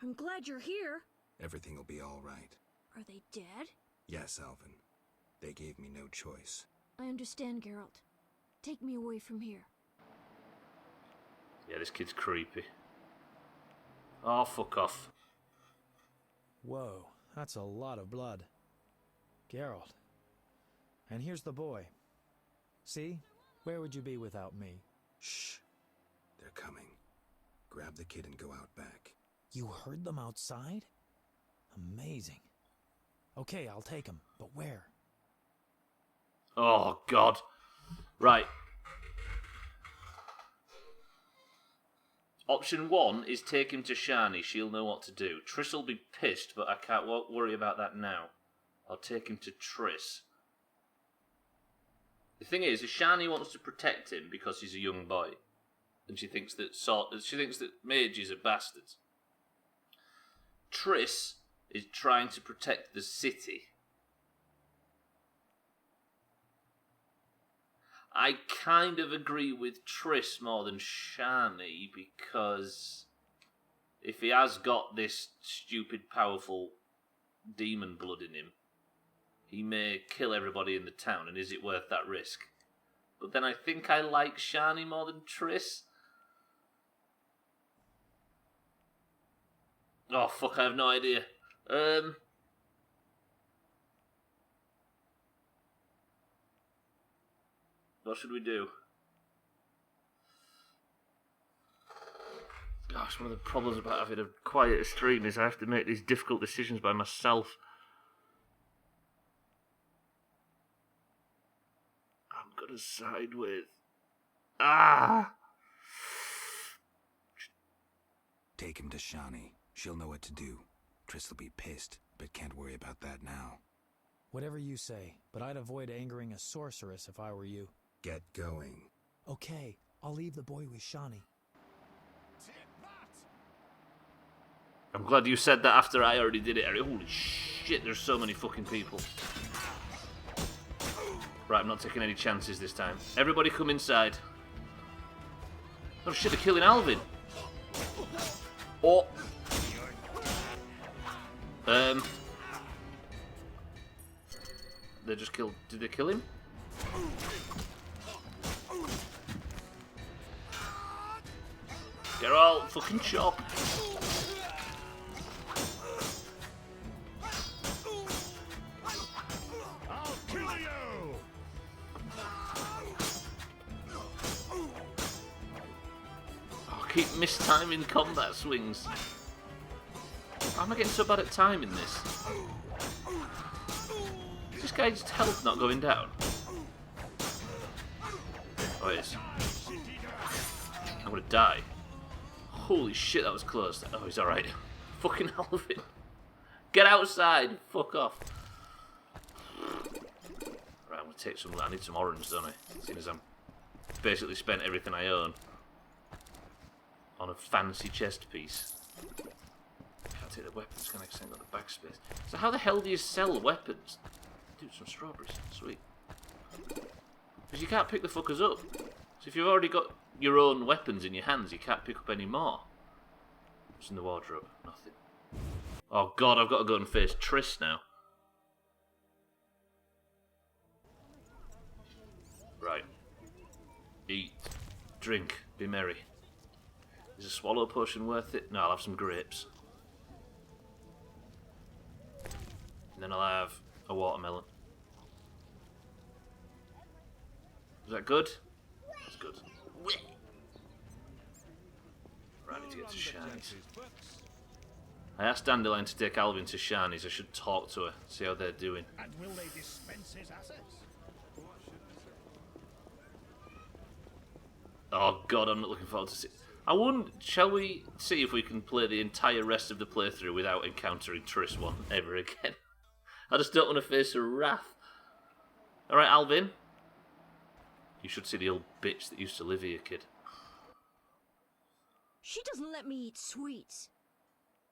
I'm glad you're here. Everything will be all right. Are they dead? Yes, Alvin. They gave me no choice. I understand, Geralt. Take me away from here. Yeah, this kid's creepy. Oh, fuck off. Whoa, that's a lot of blood. Geralt. And here's the boy. See? Where would you be without me? Shh. They're coming. Grab the kid and go out back. You heard them outside? Amazing. Okay, I'll take him, but where? Oh, God. Right. Option 1 is take him to Shani. She'll know what to do. Triss will be pissed, but I won't worry about that now. I'll take him to Triss. The thing is, Shani wants to protect him because he's a young boy, and she thinks that mages are bastards. Triss is trying to protect the city. I kind of agree with Triss more than Shani, because if he has got this stupid, powerful demon blood in him, he may kill everybody in the town, and is it worth that risk? But then I think I like Shani more than Triss. Oh, fuck, I have no idea. What should we do? Gosh, one of the problems about having a quiet stream is I have to make these difficult decisions by myself. I'm gonna side with... Take him to Shani. She'll know what to do. Triss will be pissed, but can't worry about that now. Whatever you say, but I'd avoid angering a sorceress if I were you. Get going. Okay, I'll leave the boy with Shani. I'm glad you said that after I already did it, Eric. Holy shit, there's so many fucking people. Right, I'm not taking any chances this time. Everybody come inside. Oh shit, they're killing Alvin. Oh. They just killed... Did they kill him? Geralt, fucking chop. I'll kill you. Oh, I keep mistiming combat swings. Why am I getting so bad at timing this? Is this guy's health not going down? Oh, it is. I'm gonna die. Holy shit, that was close. Oh, he's alright. Fucking Alvin. Get outside. Fuck off. Right, I'm gonna take some... I need some orange, don't I? Seeing as I'm basically spent everything I own on a fancy chest piece. Can't take the weapons, can I? 'Cause I ain't got the backspace. So how the hell do you sell weapons? Dude, some strawberries. Sweet. Because you can't pick the fuckers up. So if you've already got your own weapons in your hands, you can't pick up any more. What's in the wardrobe? Nothing. Oh god, I've got to go and face Triss now. Right. drink. Be merry. Is a swallow potion worth it? No, I'll have some grapes. And then I'll have a watermelon. Is that good? That's good. Right, I need to get to Shani's. I asked Dandelion to take Alvin to Shani's. I should talk to her, see how they're doing. And will they dispense his assets? Oh god, I'm not looking forward to see. I wouldn't. Shall we see if we can play the entire rest of the playthrough without encountering Triss one ever again? I just don't want to face her wrath. Alright, Alvin. You should see the old bitch that used to live here, kid. She doesn't let me eat sweets.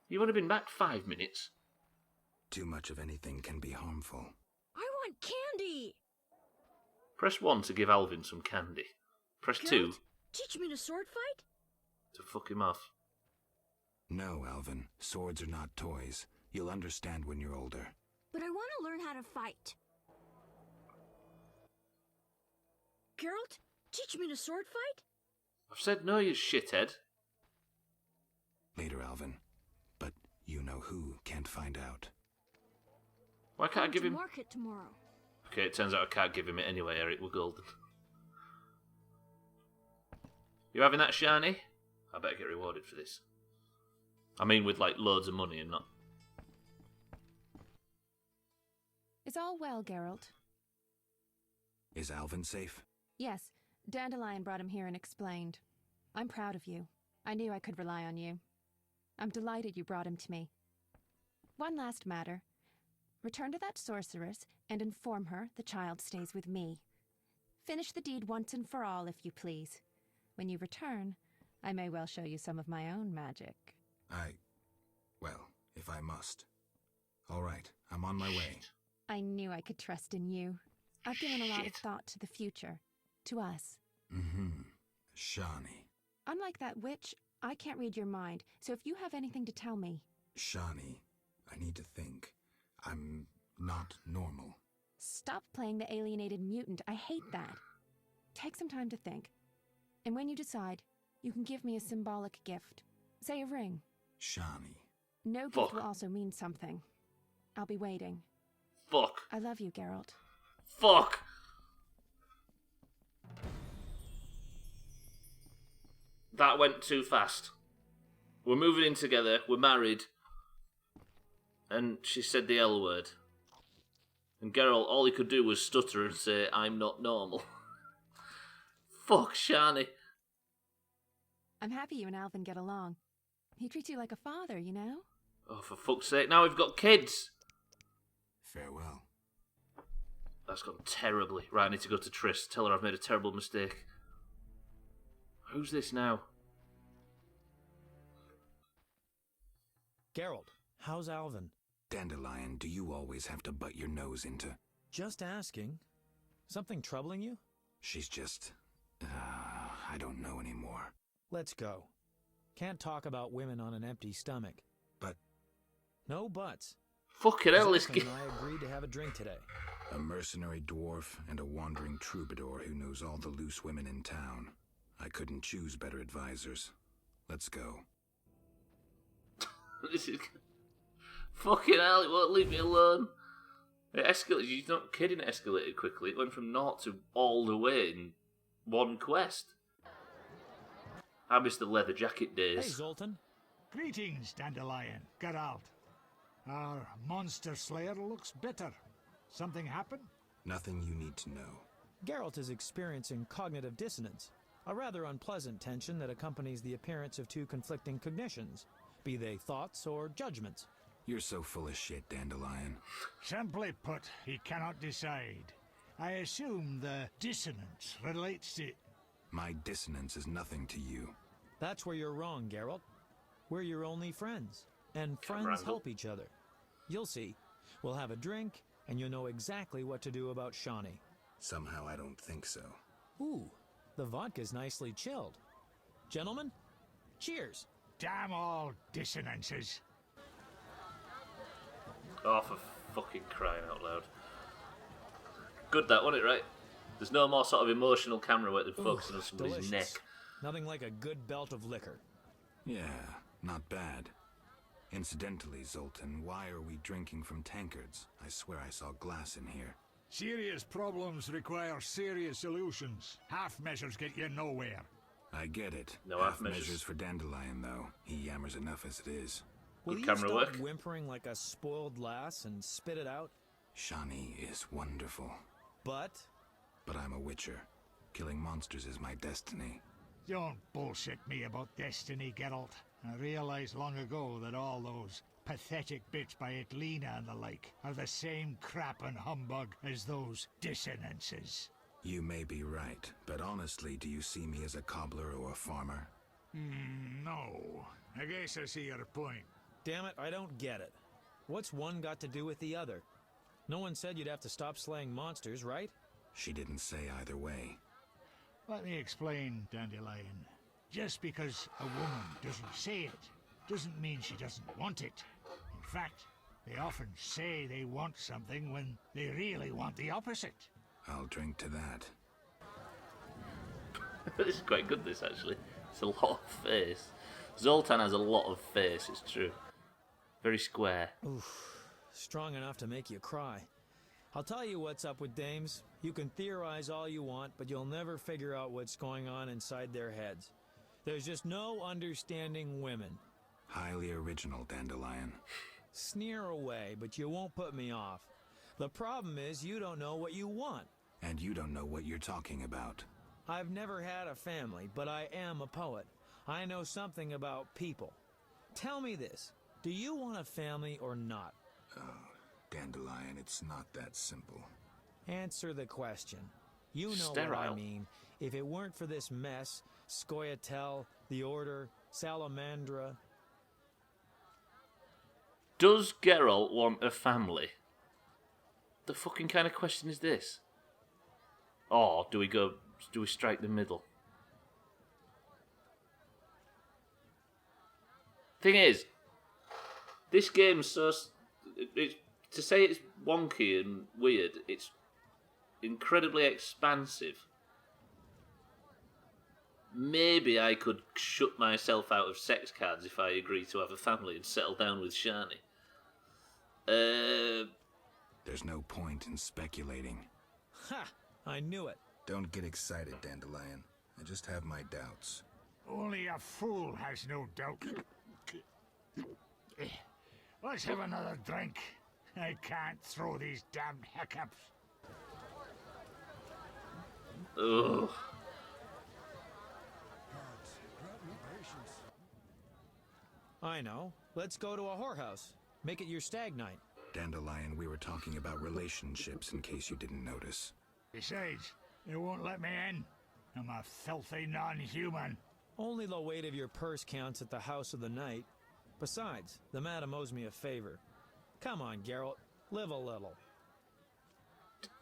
You've only been back 5 minutes. Too much of anything can be harmful. I want candy. Press 1 to give Alvin some candy. Press 2 Teach me to sword fight? to fuck him off. No, Alvin. Swords are not toys. You'll understand when you're older. But I want to learn how to fight. Geralt, teach me to sword fight? I've said no, you shithead. Later, Alvin. But you know who can't find out. Why can't I give him... market tomorrow. Okay, it turns out I can't give him it anyway, Eric. We're golden. You having that, Shani? I better get rewarded for this. I mean with, like, loads of money and not... Is all well, Geralt? Is Alvin safe? Yes, Dandelion brought him here and explained. I'm proud of you. I knew I could rely on you. I'm delighted you brought him to me. One last matter. Return to that sorceress and inform her the child stays with me. Finish the deed once and for all, if you please. When you return, I may well show you some of my own magic. Well, if I must. All right, I'm on my way. I knew I could trust in you. I've given a lot of thought to the future. To us. Shani. Unlike that witch, I can't read your mind, so if you have anything to tell me... Shani, I need to think. I'm not normal. Stop playing the alienated mutant. I hate that. Take some time to think. And when you decide, you can give me a symbolic gift. Say a ring. Shani. No gift will also mean something. I'll be waiting. Fuck. I love you, Geralt. Fuck. That went too fast. We're moving in together. We're married. And she said the L word. And Geralt, all he could do was stutter and say, I'm not normal. Fuck, Shani. I'm happy you and Alvin get along. He treats you like a father, you know? Oh, for fuck's sake, now we've got kids. Farewell. That's gone terribly. Right, I need to go to Triss. Tell her I've made a terrible mistake. Who's this now? Geralt, how's Alvin? Dandelion, do you always have to butt your nose into... Just asking. Something troubling you? She's just... I don't know anymore. Let's go. Can't talk about women on an empty stomach. But... No buts. Fucking hell, this kid. I agreed to have a drink today. A mercenary dwarf and a wandering troubadour who knows all the loose women in town. I couldn't choose better advisors. Let's go. This is... Fucking hell, it won't leave me alone. It escalated. You're not kidding, it escalated quickly. It went from naught to all the way in one quest. I miss the leather jacket days. Hey, Zoltan. Greetings, Dandelion. Geralt. Our monster slayer looks bitter. Something happened? Nothing you need to know. Geralt is experiencing cognitive dissonance, a rather unpleasant tension that accompanies the appearance of two conflicting cognitions, be they thoughts or judgments. You're so full of shit, Dandelion. Simply put, he cannot decide. I assume the dissonance relates to... My dissonance is nothing to you. That's where you're wrong, Geralt. We're your only friends, and friends help each other. You'll see. We'll have a drink, and you'll know exactly what to do about Shani. Somehow I don't think so. Ooh, the vodka's nicely chilled. Gentlemen, cheers. Damn all dissonances. Oh, for fucking crying out loud. Good that, wasn't it, right? There's no more sort of emotional camera work than focusing on somebody's neck. Nothing like a good belt of liquor. Yeah, not bad. Incidentally, Zoltan, why are we drinking from tankards? I swear I saw glass in here. Serious problems require serious solutions. Half measures get you nowhere. I get it. No half measures. measures for Dandelion, though. He yammers enough as it is. Will Good you camera stop work. whimpering like a spoiled lass and spit it out? Shani is wonderful. But I'm a witcher. Killing monsters is my destiny. Don't bullshit me about destiny, Geralt. I realized long ago that all those pathetic bits by Etlina and the like are the same crap and humbug as those dissonances. You may be right, but honestly, do you see me as a cobbler or a farmer? No. I guess I see your point. damn it, I don't get it. What's one got to do with the other? No one said you'd have to stop slaying monsters, right? She didn't say either way. Let me explain, Dandelion. Just because a woman doesn't say it, doesn't mean she doesn't want it. In fact, they often say they want something when they really want the opposite. I'll drink to that. This is quite good, this, actually. It's a lot of face. Zoltan has a lot of face, it's true. Very square. Oof. Strong enough to make you cry. I'll tell you what's up with dames. You can theorize all you want, but you'll never figure out what's going on inside their heads. There's just no understanding women. Highly original, Dandelion. Sneer away, but you won't put me off. The problem is you don't know what you want. And you don't know what you're talking about. I've never had a family, but I am a poet. I know something about people. Tell me this. Do you want a family or not? Oh, Dandelion, it's not that simple. Answer the question. You know Sterile. what I mean. If it weren't for this mess, Scoia'tael, the Order, Salamandra... Does Geralt want a family? The fucking kind of question is this? Or do we strike the middle? Thing is, this game's so... to say it's wonky and weird, it's incredibly expansive. Maybe I could shut myself out of sex cards if I agree to have a family and settle down with Shani. There's no point in speculating. Ha! I knew it. Don't get excited, Dandelion. I just have my doubts. Only a fool has no doubt. Let's have another drink. I can't throw these damned hiccups. Ugh. I know. Let's go to a whorehouse. Make it your stag night. Dandelion, we were talking about relationships in case you didn't notice. Besides, they won't let me in. I'm a filthy non-human. Only the weight of your purse counts at the house of the night. Besides, the madam owes me a favor. Come on, Geralt. Live a little.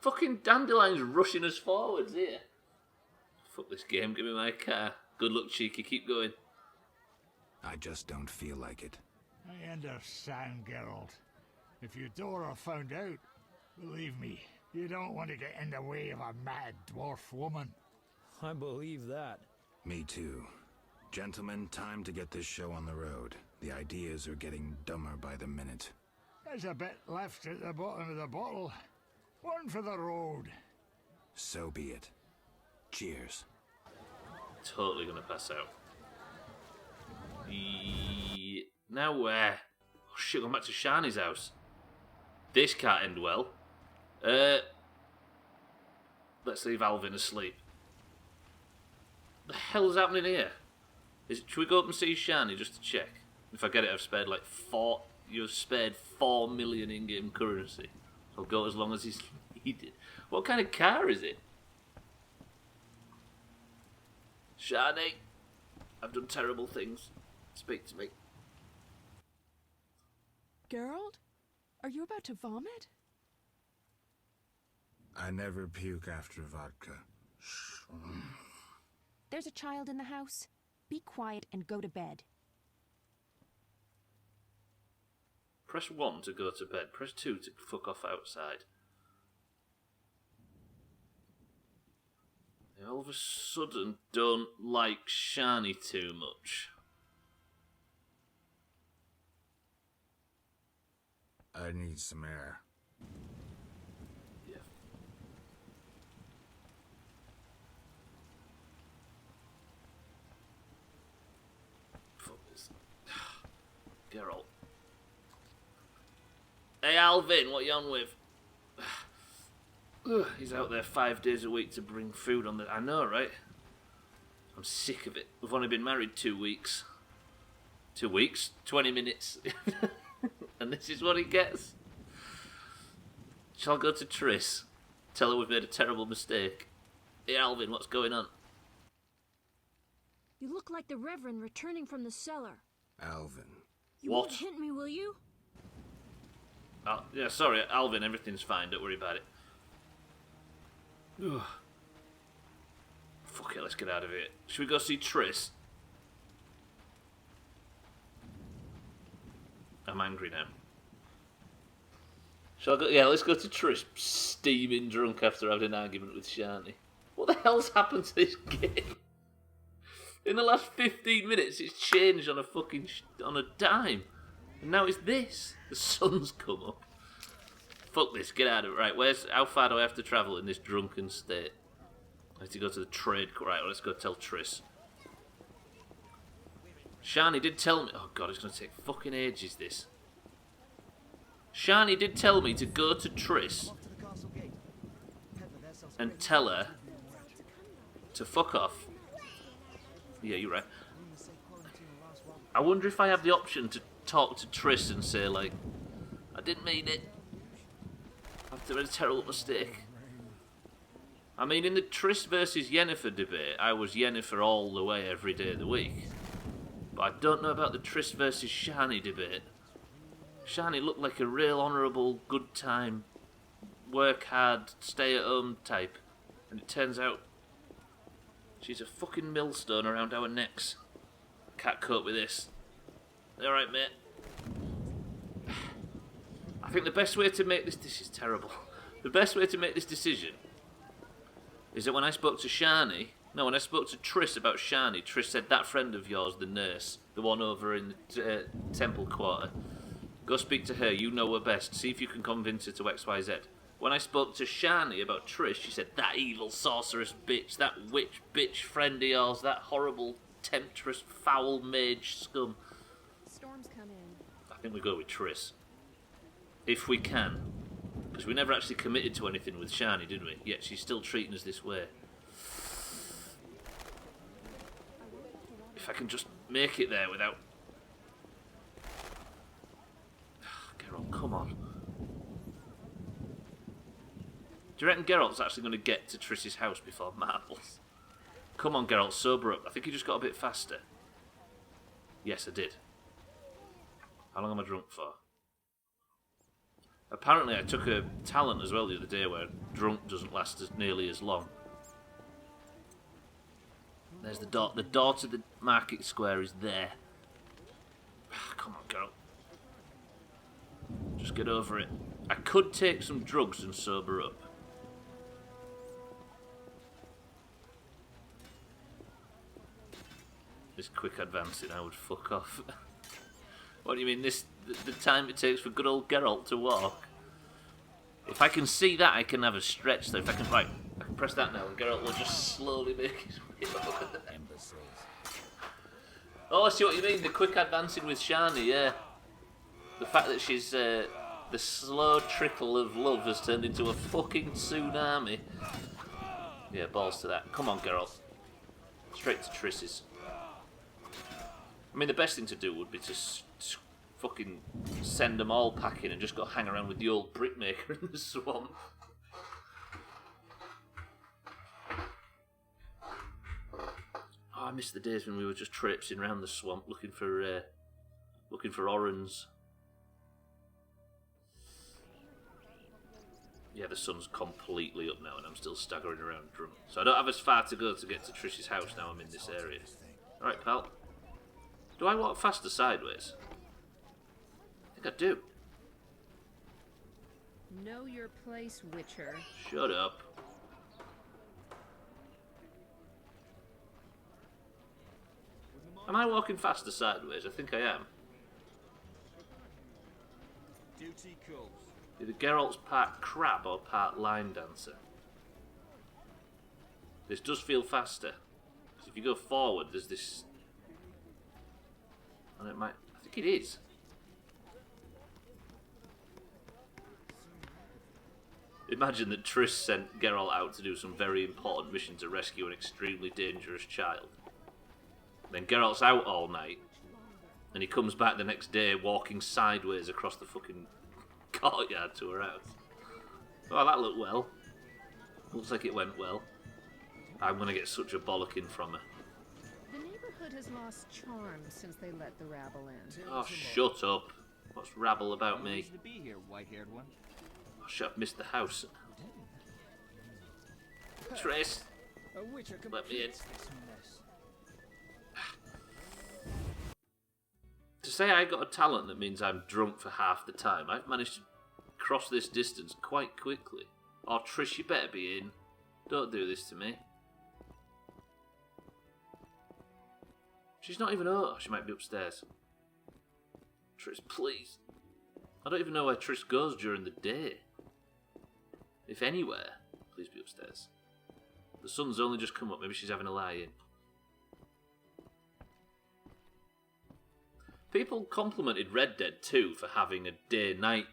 Fucking Dandelion's rushing us forwards here. Fuck this game, give me my car. Good luck, cheeky, keep going. I just don't feel like it. I understand, Geralt. If Eudora found out, believe me, you don't want to get in the way of a mad dwarf woman. I believe that. Me too. Gentlemen, time to get this show on the road. The ideas are getting dumber by the minute. There's a bit left at the bottom of the bottle. One for the road. So be it. Cheers. Totally gonna pass out. Now where? Oh shit, going back to Shani's house. This can't end well. Let's leave Alvin asleep. The hell's happening here? Should we go up and see Shani just to check? If I get it, I've spared like you've spared 4 million in-game currency. I'll go as long as he's needed. What kind of car is it? Shani, I've done terrible things. Speak to me. Geralt? Are you about to vomit? I never puke after vodka. There's a child in the house. Be quiet and go to bed. Press 1 to go to bed. Press 2 to fuck off outside. I all of a sudden don't like Shani too much. I need some air. Yeah. Fuck this. Geralt. Hey Alvin, what you on with? He's out there 5 days a week to bring food on the... I know, right? I'm sick of it. We've only been married 2 weeks. 2 weeks? 20 minutes. And this is what he gets. Shall I go to Triss? Tell her we've made a terrible mistake. Hey Alvin, what's going on? You look like the Reverend returning from the cellar. Alvin. You won't hint me, will you? Oh, yeah, sorry, Alvin, everything's fine, don't worry about it. Ugh. Fuck it, let's get out of here. Should we go see Triss? I'm angry now. Shall I go? Yeah, let's go to Triss, steaming drunk after having an argument with Shani. What the hell's happened to this game? In the last 15 minutes, it's changed on a fucking on a dime, and now it's this. The sun's come up. Fuck this, get out of it. Right, how far do I have to travel in this drunken state? I have to go to the trade. Right, well, let's go tell Triss. Shani did tell me... Oh god, it's going to take fucking ages, this. Shani did tell me to go to Triss and tell her to fuck off. Yeah, you're right. I wonder if I have the option to talk to Triss and say, like, I didn't mean it. I've made a terrible mistake. I mean, in the Triss versus Yennefer debate, I was Yennefer all the way every day of the week. But I don't know about the Triss versus Shani debate. Shani looked like a real honourable, good time, work hard, stay at home type. And it turns out she's a fucking millstone around our necks. Can't cope with this. Alright, mate. I think the best way to make this is terrible. The best way to make this decision is that when I spoke to Shani, no, when I spoke to Triss about Shani, Triss said, that friend of yours, the nurse, the one over in the temple quarter, go speak to her, you know her best, see if you can convince her to XYZ. When I spoke to Shani about Triss, she said, that evil sorceress bitch, that witch bitch friend of yours, that horrible, temptress, foul mage scum. Storms come in. I think we go with Triss. If we can. Because we never actually committed to anything with Shani, did we? Yet she's still treating us this way. If I can just make it there without... Geralt, come on. Do you reckon Geralt's actually going to get to Triss's house before Marbles? Come on, Geralt, sober up. I think you just got a bit faster. Yes, I did. How long am I drunk for? Apparently I took a talent as well the other day where drunk doesn't last nearly as long. There's the door. The door to the market square is there. Come on, girl. Just get over it. I could take some drugs and sober up. This quick advancing, I would fuck off. What do you mean, the time it takes for good old Geralt to walk? If I can see that, I can have a stretch, though. If I can, right, I can press that now, and Geralt will just slowly make his way over the embassies. Oh, I see what you mean, the quick advancing with Shani, yeah. The fact that she's, the slow trickle of love has turned into a fucking tsunami. Yeah, balls to that. Come on, Geralt. Straight to Triss's. I mean, the best thing to do would be to fucking send them all packing and just go hang around with the old brickmaker in the swamp. Oh, I miss the days when we were just traipsing around the swamp looking for orans. Yeah, the sun's completely up now and I'm still staggering around drunk. So I don't have as far to go to get to Trish's house now I'm in this area. Alright, pal. Do I walk faster sideways? I think I do. Know your place, Witcher. Shut up. Am I walking faster sideways? I think I am. Duty calls. Either Geralt's part crab or part line dancer. This does feel faster. Because if you go forward, there's this... And it might... I think it is. Imagine that Triss sent Geralt out to do some very important mission to rescue an extremely dangerous child. Then Geralt's out all night, and he comes back the next day walking sideways across the fucking courtyard to her house. Oh, that looked well. Looks like it went well. I'm gonna get such a bollocking from her. The neighborhood has lost charm since they let the rabble in. Oh, shut up. What's rabble about me? To be here, white-haired one. Oh, shit, I've missed the house. Triss, let me in. To say I got a talent that means I'm drunk for half the time, I've managed to cross this distance quite quickly. Oh, Trish, you better be in. Don't do this to me. She's not even... Oh, she might be upstairs. Trish, please. I don't even know where Trish goes during the day. If anywhere, please be upstairs. The sun's only just come up. Maybe she's having a lie-in. People complimented Red Dead 2 for having a day-night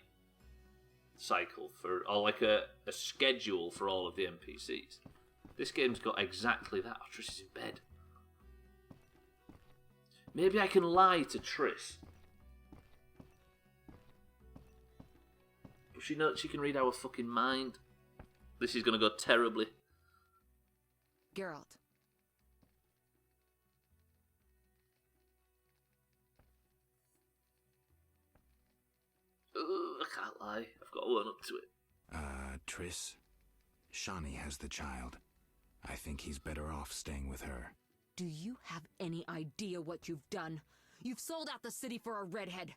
cycle, or like a schedule for all of the NPCs. This game's got exactly that. Oh, Triss is in bed. Maybe I can lie to Triss. She knows she can read our fucking mind. This is gonna go terribly. Geralt. I can't lie. I've got to own up to it. Triss, Shani has the child. I think he's better off staying with her. Do you have any idea what you've done? You've sold out the city for a redhead.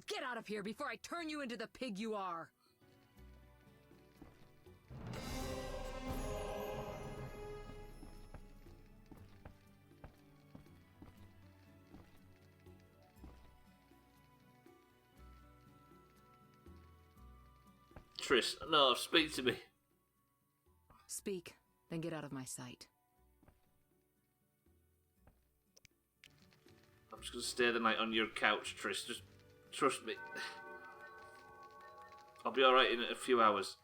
Get out of here before I turn you into the pig you are. Triss, no, speak to me. Speak, then get out of my sight. I'm just going to stay the night on your couch, Triss. Just trust me. I'll be alright in a few hours.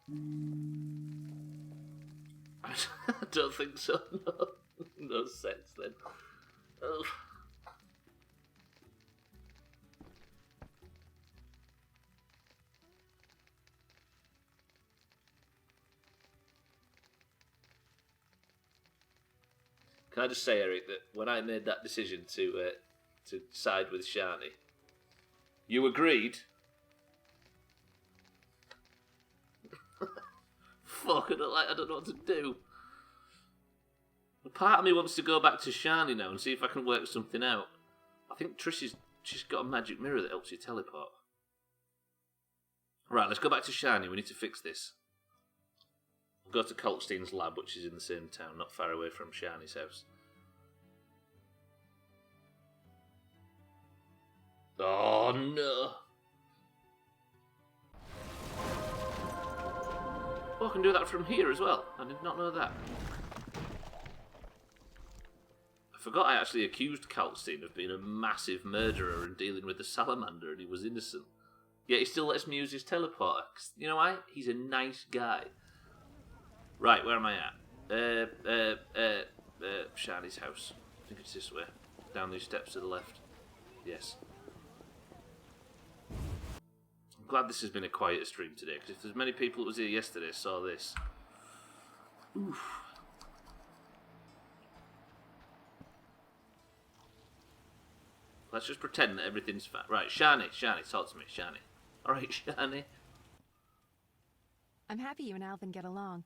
I don't think so, no. No sense then. Oh. Can I just say, Eric, that when I made that decision to side with Shani, you agreed. Fuck, I don't know what to do. A part of me wants to go back to Shani now and see if I can work something out. I think she's got a magic mirror that helps you teleport. Right, let's go back to Shani. We need to fix this. We'll go to Kalkstein's lab, which is in the same town, not far away from Shani's house. Oh no! Oh, I can do that from here as well. I did not know that. I forgot I actually accused Kalkstein of being a massive murderer and dealing with the salamander, and he was innocent. Yet he still lets me use his teleporter. 'Cause you know why? He's a nice guy. Right, where am I at? Shani's house. I think it's this way. Down these steps to the left. Yes. I'm glad this has been a quieter stream today, because if there's many people that was here yesterday saw this. Oof. Let's just pretend that everything's fine. Right, Shani, talk to me, Shani. Alright, Shani. I'm happy you and Alvin get along.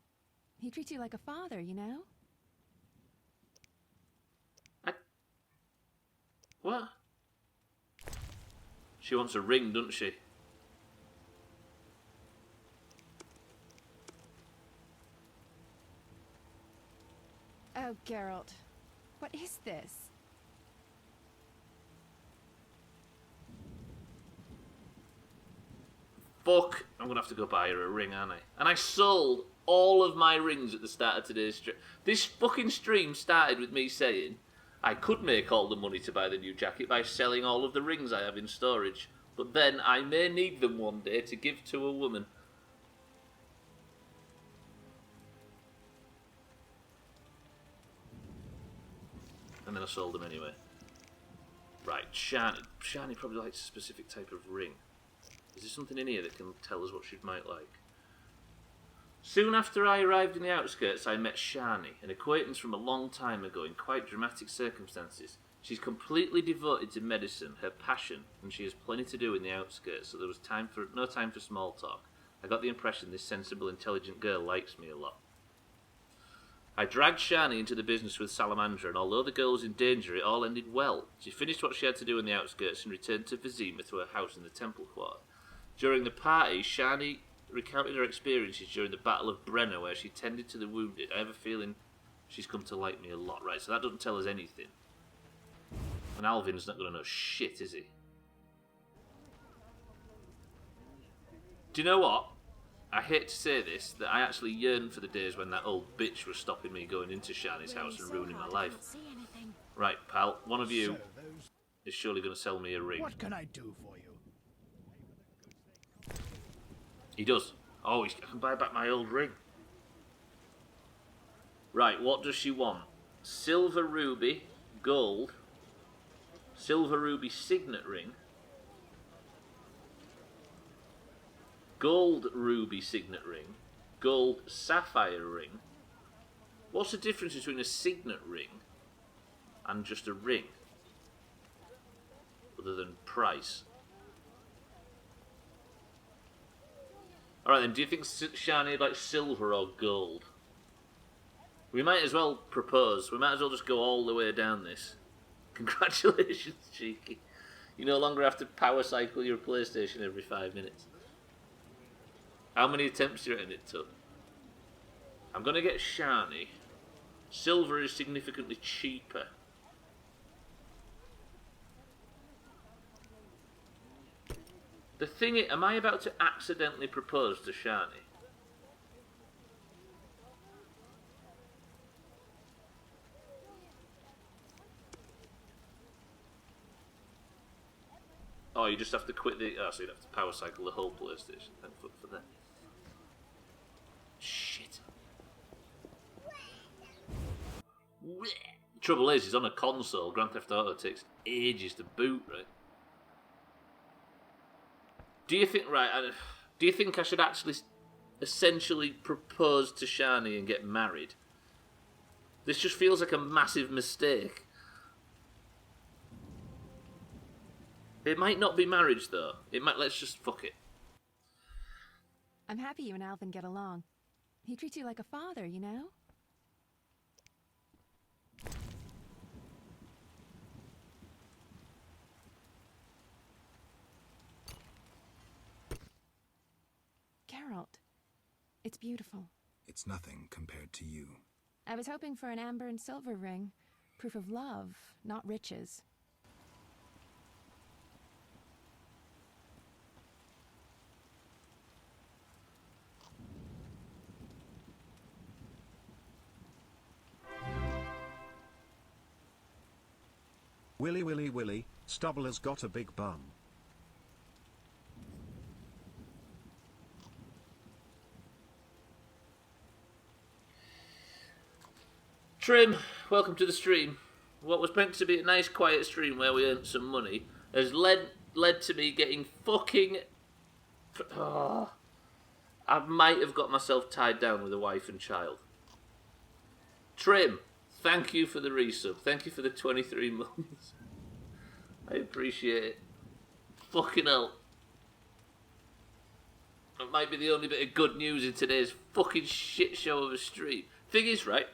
He treats you like a father, you know? What? She wants a ring, doesn't she? Oh, Geralt. What is this? fuck. I'm gonna have to go buy her a ring, aren't I? And I sold all of my rings at the start of today's stream. This fucking stream started with me saying I could make all the money to buy the new jacket by selling all of the rings I have in storage. But then I may need them one day to give to a woman. And then I sold them anyway. Right, Shani. Shani probably likes a specific type of ring. Is there something in here that can tell us what she might like? Soon after I arrived in the outskirts, I met Shani, an acquaintance from a long time ago in quite dramatic circumstances. She's completely devoted to medicine, her passion, and she has plenty to do in the outskirts, so there was no time for small talk. I got the impression this sensible, intelligent girl likes me a lot. I dragged Shani into the business with Salamandra, and although the girl was in danger, it all ended well. She finished what she had to do in the outskirts and returned to Vizima to her house in the Temple Quarter. During the party, Shani recounted her experiences during the Battle of Brenna, where she tended to the wounded. I have a feeling she's come to like me a lot. Right, so that doesn't tell us anything. And Alvin's not going to know shit, is he? Do you know what? I hate to say this, that I actually yearn for the days when that old bitch was stopping me going into Shani's house and ruining my life. Right, pal, one of you is surely going to sell me a ring. What can I do for you? He does. Oh, I can buy back my old ring. Right, what does she want? Silver ruby, gold, silver ruby signet ring, gold ruby signet ring, gold sapphire ring. What's the difference between a signet ring and just a ring? Other than price. Alright then, do you think Shani would like silver or gold? We might as well propose. We might as well just go all the way down this. Congratulations, Cheeky. You no longer have to power cycle your PlayStation every 5 minutes. How many attempts do you reckon it took? I'm going to get Shani. Silver is significantly cheaper. The thing is, am I about to accidentally propose to Shani? Oh, you just have to quit the... Oh, so you'd have to power cycle the whole PlayStation. Thank fuck for that. Shit. Trouble is, he's on a console. Grand Theft Auto takes ages to boot, right? Do you think, do you think I should actually essentially propose to Shani and get married? This just feels like a massive mistake. It might not be marriage, though. It might, let's just fuck it. I'm happy you and Alvin get along. He treats you like a father, you know? Geralt, it's beautiful. It's nothing compared to you. I was hoping for an amber and silver ring. Proof of love, not riches. Willy Willy Willy, Stubbler's got a big bum. Trim, welcome to the stream. What was meant to be a nice quiet stream where we earned some money has led to me getting fucking... Oh, I might have got myself tied down with a wife and child. Trim, thank you for the resub. Thank you for the 23 months. I appreciate it. Fucking hell. That might be the only bit of good news in today's fucking shit show of a stream. Thing is, right,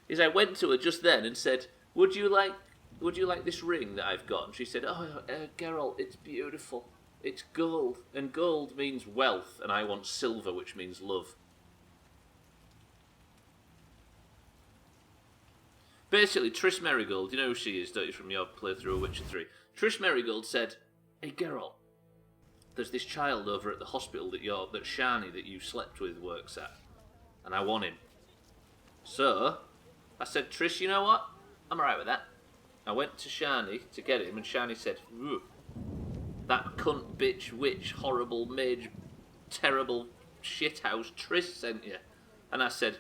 is I went to her just then and said, would you like this ring that I've got? And she said, oh, Geralt, it's beautiful. It's gold. And gold means wealth, and I want silver, which means love. Basically, Trish Merigold, you know who she is, don't you, from your playthrough of Witcher 3? Trish Merigold said, hey, Geralt, there's this child over at the hospital that Shani that you slept with works at, and I want him. So I said, Trish, you know what? I'm alright with that. I went to Shani to get him, and Shani said, "Ugh, that cunt, bitch, witch, horrible, mage, terrible shithouse Trish sent you." And I said,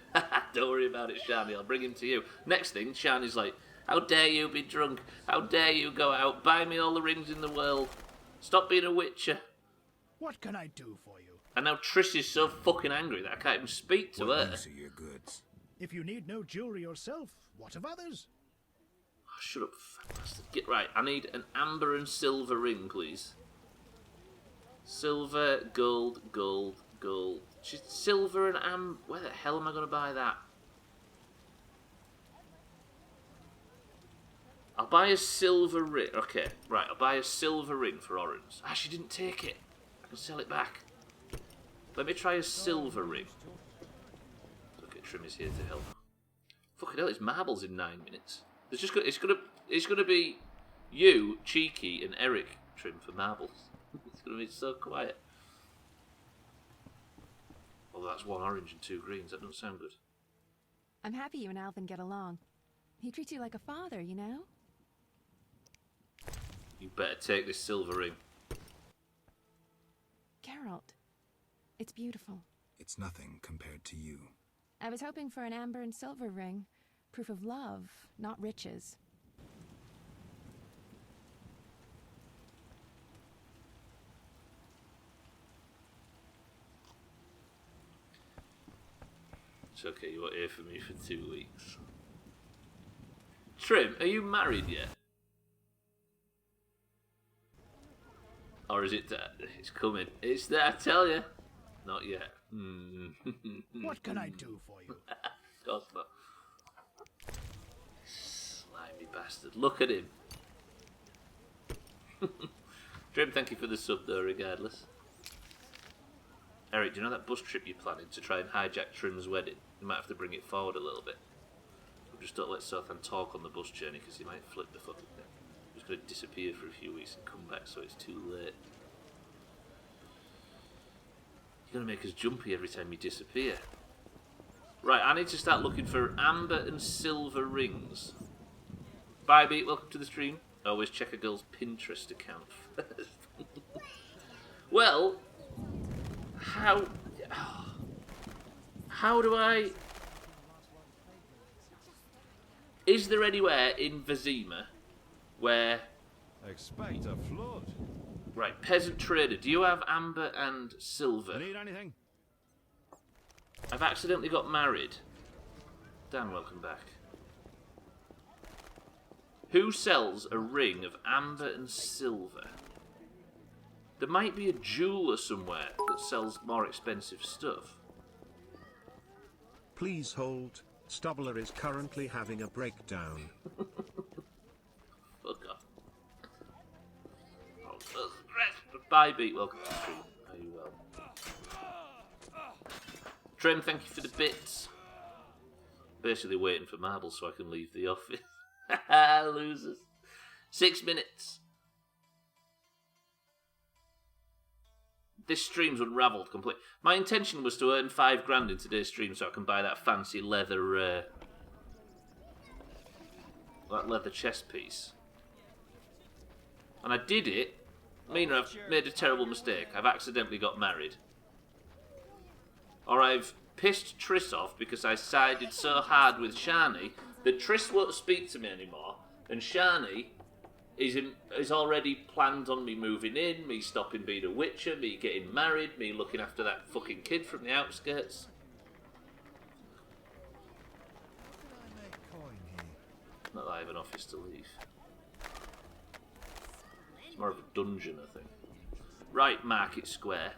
"Don't worry about it, Shani, I'll bring him to you." Next thing, Shani's like, "How dare you be drunk? How dare you go out? Buy me all the rings in the world. Stop being a witcher." What can I do for you? And now Trish is so fucking angry that I can't even speak to her. Use of your goods? If you need no jewelry yourself, what of others? Oh, shut up, fat bastard. Get right, I need an amber and silver ring, please. Silver, gold, gold, gold. Silver and amber. Where the hell am I going to buy that? I'll buy a silver ring. Okay, right, I'll buy a silver ring for Orange. Ah, she didn't take it. I can sell it back. Let me try a silver ring. Okay, Trim is here to help. Fucking hell, it's marbles in 9 minutes. There's just it's gonna be you, Cheeky, and Eric, Trim, for marbles. It's gonna be so quiet. Although that's 1 orange and 2 greens. That doesn't sound good. I'm happy you and Alvin get along. He treats you like a father, you know? You better take this silver ring. Geralt, it's beautiful. It's nothing compared to you. I was hoping for an amber and silver ring. Proof of love, not riches. It's okay, you won't hear from me for 2 weeks. Trim, are you married yet? Or is it that? It's coming. It's there, I tell you. Not yet. What can I do for you? Of course not. Slimy bastard. Look at him. Trim, thank you for the sub though, regardless. Eric, do you know that bus trip you're planning to try and hijack Trim's wedding? You might have to bring it forward a little bit. Just don't let Sothan talk on the bus journey because he might flip the fucking thing. He's going to disappear for a few weeks and come back so it's too late. You're going to make us jumpy every time you disappear. Right, I need to start looking for amber and silver rings. Bye, Beat. Welcome to the stream. Always check a girl's Pinterest account first. Well, how do I... Is there anywhere in Vizima where... Expect a flood. Right, peasant trader, do you have amber and silver? Need anything? I've accidentally got married. Dan, welcome back. Who sells a ring of amber and silver? There might be a jeweler somewhere that sells more expensive stuff. Please hold. Stubbler is currently having a breakdown. Fuck off. Oh, bye, Beat. Welcome to the stream. Are you well? Trim, thank you for the bits. Basically waiting for marbles so I can leave the office. Losers. 6 minutes. This stream's unravelled completely. My intention was to earn $5 in today's stream so I can buy that fancy leather, that leather chest piece. And I did it. Mina, I've made a terrible mistake. I've accidentally got married. Or I've pissed Triss off because I sided so hard with Shani that Triss won't speak to me anymore. And Shani is already planned on me moving in, me stopping being a witcher, me getting married, me looking after that fucking kid from the outskirts. Not that I have an office to leave. It's more of a dungeon, I think. Right, Market Square.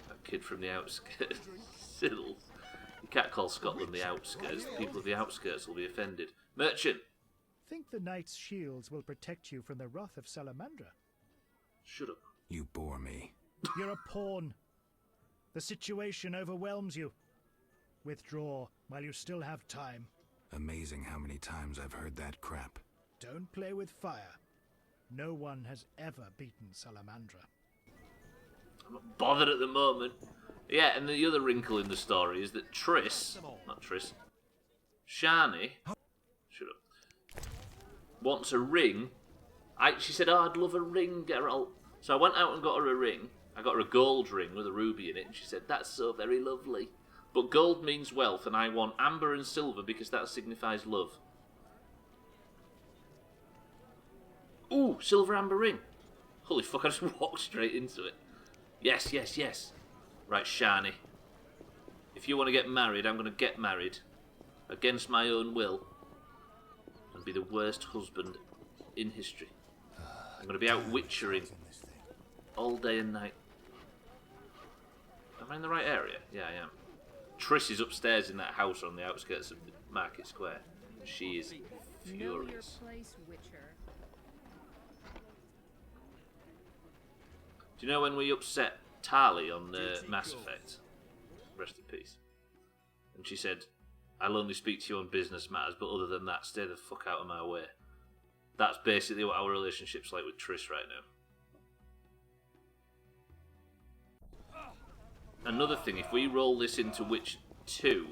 That kid from the outskirts. Siddles. You can't call Scotland the outskirts. The people of the outskirts will be offended. Merchant! Think the knight's shields will protect you from the wrath of Salamandra? Shut up. You bore me. You're a pawn. The situation overwhelms you. Withdraw while you still have time. Amazing how many times I've heard that crap. Don't play with fire. no one has ever beaten Salamandra. I'm not bothered at the moment. Yeah, and the other wrinkle in the story is that Shani, shut up, wants a ring. She said, oh, I'd love a ring, Geralt. So I went out and got her a ring. I got her a gold ring with a ruby in it, and she said, that's so very lovely. But gold means wealth, and I want amber and silver because that signifies love. Ooh, silver amber ring. Holy fuck, I just walked straight into it. Yes, yes, yes. Right, Shani. If you want to get married, I'm going to get married. Against my own will. And be the worst husband in history. I'm going to be out witchering all day and night. Am I in the right area? Yeah, I am. Triss is upstairs in that house on the outskirts of the market square. She is furious. Know your place, Witcher. Do you know when we upset Tali on Mass Effect? Rest in peace. And she said, I'll only speak to you on business matters, but other than that, stay the fuck out of my way. That's basically what our relationship's like with Triss right now. Another thing, if we roll this into Witch 2,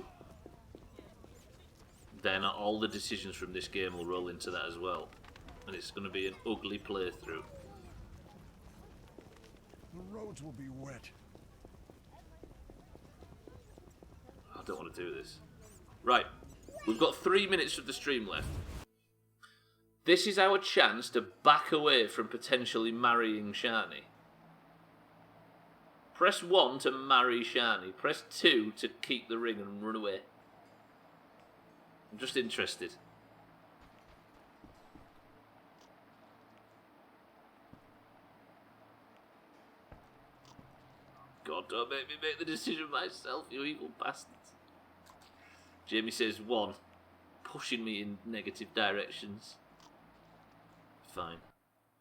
then all the decisions from this game will roll into that as well. And it's going to be an ugly playthrough. The roads will be wet. I don't want to do this. Right, we've got 3 minutes of the stream left. This is our chance to back away from potentially marrying Shani. Press 1 to marry Shani. Press 2 to keep the ring and run away. I'm just interested. God, don't make me make the decision myself, you evil bastards. Jamie says 1, pushing me in negative directions. Fine.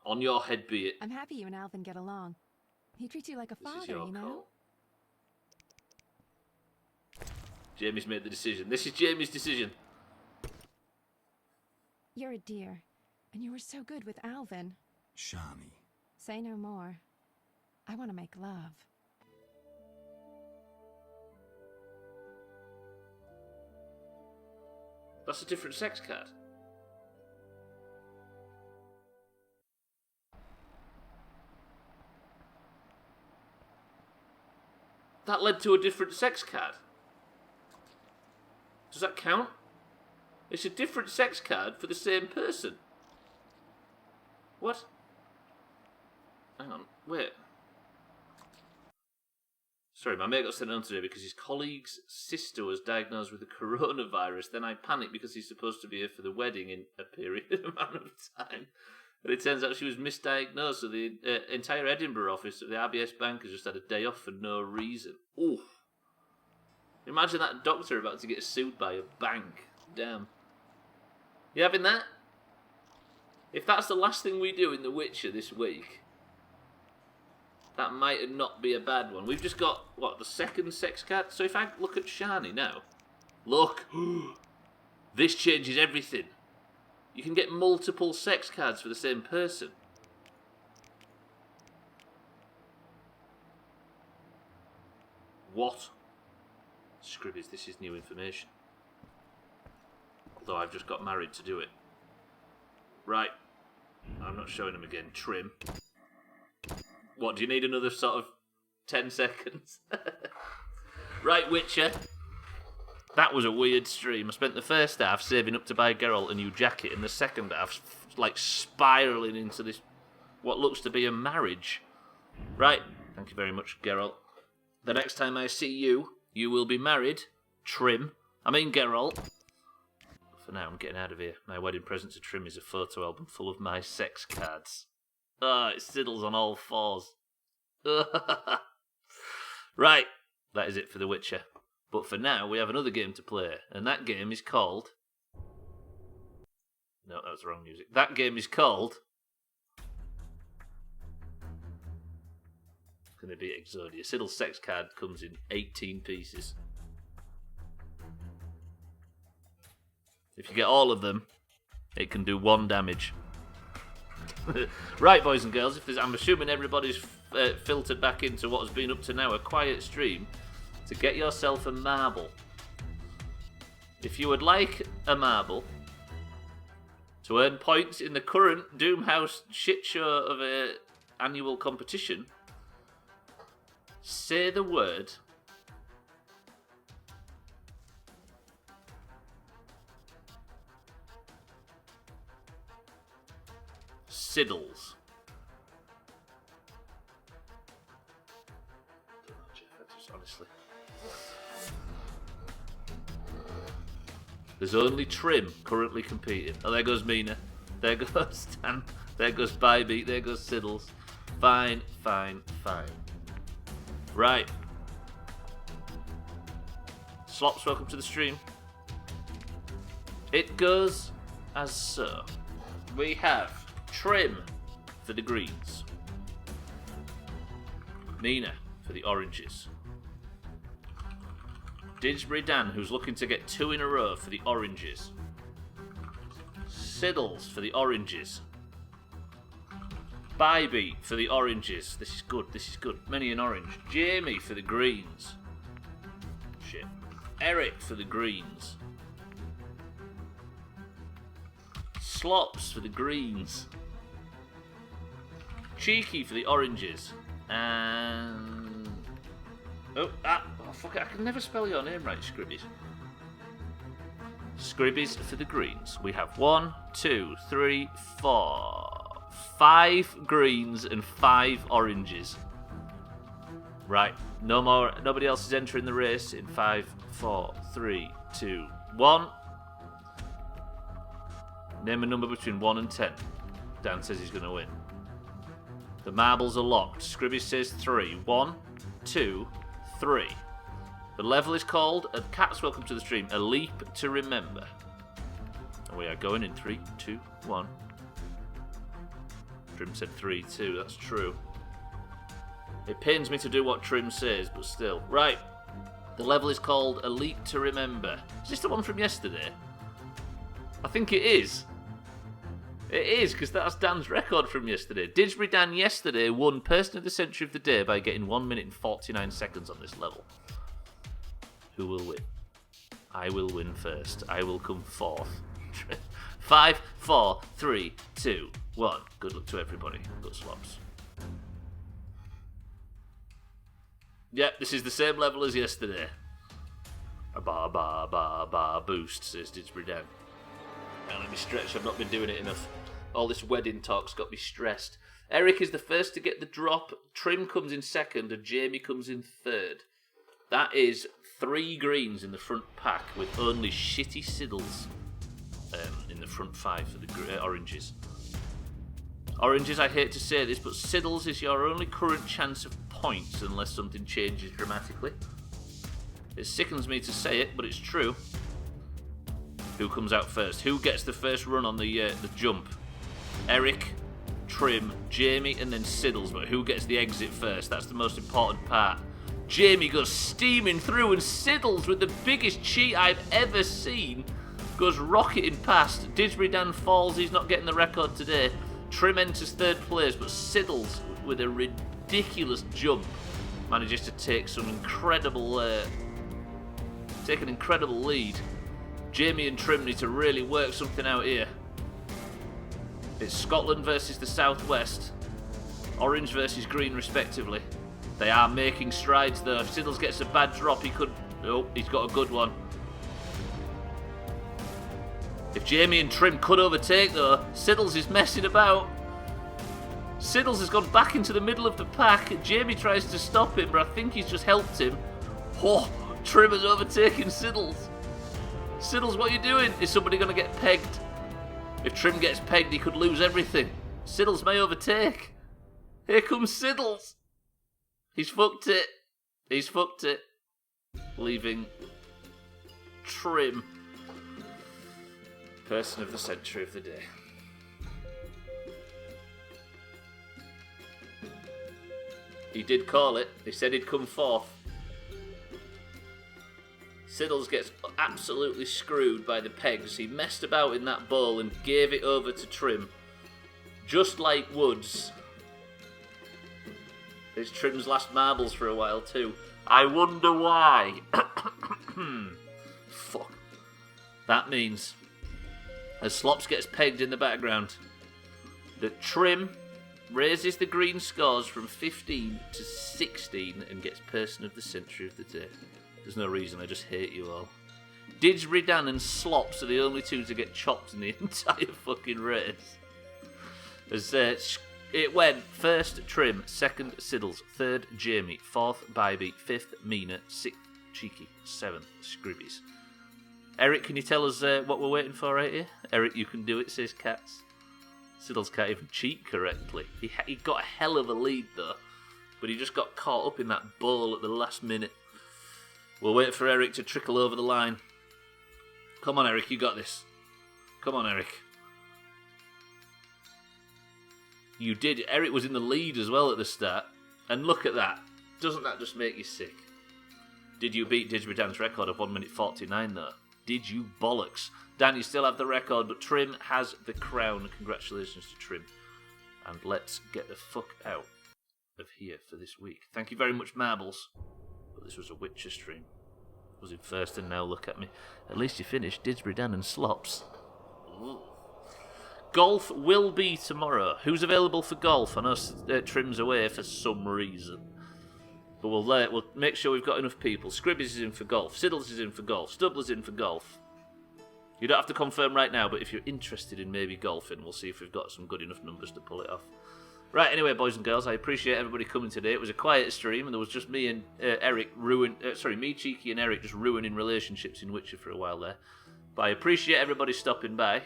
On your head be it. I'm happy you and Alvin get along. He treats you like a father, you know? Call. Jamie's made the decision. This is Jamie's decision. You're a dear, and you were so good with Alvin. Shani. Say no more. I want to make love. That's a different sex card. That led to a different sex card. Does that count? It's a different sex card for the same person. What? Hang on, wait. Sorry, my mate got sent on today because his colleague's sister was diagnosed with the coronavirus. Then I panicked because he's supposed to be here for the wedding in a period amount of time. And it turns out she was misdiagnosed, so the entire Edinburgh office of the RBS Bank has just had a day off for no reason. Oof. Imagine that doctor about to get sued by a bank. Damn. You having that? If that's the last thing we do in The Witcher this week, that might not be a bad one. We've just got, what, the second sex card? So if I look at Shani now, look, this changes everything. You can get multiple sex cards for the same person. What? Scribbies, this is new information. Although I've just got married to do it. Right. I'm not showing him again. Trim. What, do you need another sort of 10 seconds? Right, Witcher. That was a weird stream. I spent the first half saving up to buy Geralt a new jacket, and the second half, like, spiralling into this, what looks to be a marriage. Right. Thank you very much, Geralt. The next time I see you, you will be married. Trim. I mean, Geralt. For now, I'm getting out of here. My wedding present to Trim is a photo album full of my sex cards. Ah, it siddles on all fours. Right, that is it for The Witcher. But for now, we have another game to play, and that game is called... No, that was the wrong music. That game is called... It's going to be Exodia. Siddle's sex card comes in 18 pieces. If you get all of them, it can do 1 damage. Right, boys and girls, I'm assuming everybody's filtered back into what has been up to now a quiet stream, to get yourself a marble. If you would like a marble to earn points in the current Doomhaus shit show of a annual competition, say the word Siddles. Honestly. There's only Trim currently competing. Oh, there goes Mina. There goes Stan. There goes Bybeat. There goes Siddles. Fine. Right. Slops, welcome to the stream. It goes as so. We have Trim for the greens. Mina for the oranges. Didsbury Dan, who's looking to get 2 in a row for the oranges. Siddles for the oranges. Bybeat for the oranges. This is good. Many an orange. Jamie for the greens. Shit. Eric for the greens. Slops for the greens. Cheeky for the oranges. And... Oh, fuck it. I can never spell your name right, Scribbies. Scribbies for the greens. We have 1, 2, 3, 4, 5 greens and 5 oranges. Right. No more. Nobody else is entering the race in 5, 4, 3, 2, 1. Name a number between 1 and 10. Dan says he's going to win. The marbles are locked. Scribby says 3. 1, 2, 3. The level is called, and Cats, welcome to the stream, A Leap to Remember. And we are going in 3, 2, 1. Trim said 3, 2. That's true. It pains me to do what Trim says, but still. Right. The level is called A Leap to Remember. Is this the one from yesterday? I think it is. It is, because that's Dan's record from yesterday. Didsbury Dan yesterday won Person of the Century of the Day by getting 1 minute and 49 seconds on this level. Who will win? I will win first. I will come fourth. 5, 4, 3, 2, 1. Good luck to everybody. Good slops. Yep, this is the same level as yesterday. A bar boost, says Didsbury Dan. Now let me stretch, I've not been doing it enough. All this wedding talk's got me stressed. Eric is the first to get the drop, Trim comes in second, and Jamie comes in third. That is 3 greens in the front pack with only shitty Siddles in the front 5 for the oranges. Oranges, I hate to say this, but Siddles is your only current chance of points unless something changes dramatically. It sickens me to say it, but it's true. Who comes out first? Who gets the first run on the jump? Eric, Trim, Jamie, and then Siddles. But who gets the exit first? That's the most important part. Jamie goes steaming through, and Siddles, with the biggest cheat I've ever seen, goes rocketing past. Didsbury Dan falls. He's not getting the record today. Trim enters third place, but Siddles, with a ridiculous jump, manages to take some incredible, take an incredible lead. Jamie and Trim need to really work something out here. It's Scotland versus the Southwest. Orange versus green, respectively. They are making strides, though. If Siddles gets a bad drop, he could... Oh, he's got a good one. If Jamie and Trim could overtake, though, Siddles is messing about. Siddles has gone back into the middle of the pack. Jamie tries to stop him, but I think he's just helped him. Oh, Trim has overtaken Siddles. Siddles, what are you doing? Is somebody going to get pegged? If Trim gets pegged, he could lose everything. Siddles may overtake. Here comes Siddles. He's fucked it. He's fucked it. Leaving Trim Person of the Century of the Day. He did call it. He said he'd come fourth. Siddles gets absolutely screwed by the pegs. He messed about in that bowl and gave it over to Trim. Just like Woods. It's Trim's last marbles for a while too. I wonder why. Fuck. That means, as Slops gets pegged in the background, that Trim raises the green scores from 15 to 16 and gets Person of the Century of the Day. There's no reason, I just hate you all. Didgeridoo and Slops are the only two to get chopped in the entire fucking race. As it went first Trim, second Siddles, third Jamie, fourth Bybee, fifth Mina, sixth Cheeky, seventh Scribbies. Eric, can you tell us what we're waiting for right here? Eric, you can do it, says Cats. Siddles can't even cheat correctly. He got a hell of a lead though, but he just got caught up in that ball at the last minute. We'll wait for Eric to trickle over the line. Come on, Eric, you got this. Come on, Eric. You did. Eric was in the lead as well at the start. And look at that. Doesn't that just make you sick? Did you beat Didgeridoo's record of 1 minute 49 though? Did you bollocks? Dan, you still have the record, but Trim has the crown. Congratulations to Trim. And let's get the fuck out of here for this week. Thank you very much, Marbles. But this was a Witcher stream. Was in first and now look at me. At least you finished Didgeridoo and Slops. Ooh. Golf will be tomorrow. Who's available for golf? I know Trim's away for some reason. But we'll make sure we've got enough people. Scribbies is in for golf. Siddles is in for golf. Stubbler's in for golf. You don't have to confirm right now, but if you're interested in maybe golfing, we'll see if we've got some good enough numbers to pull it off. Right, anyway, boys and girls, I appreciate everybody coming today. It was a quiet stream, and there was just me and Eric me, Cheeky, and Eric just ruining relationships in Witcher for a while there. But I appreciate everybody stopping by.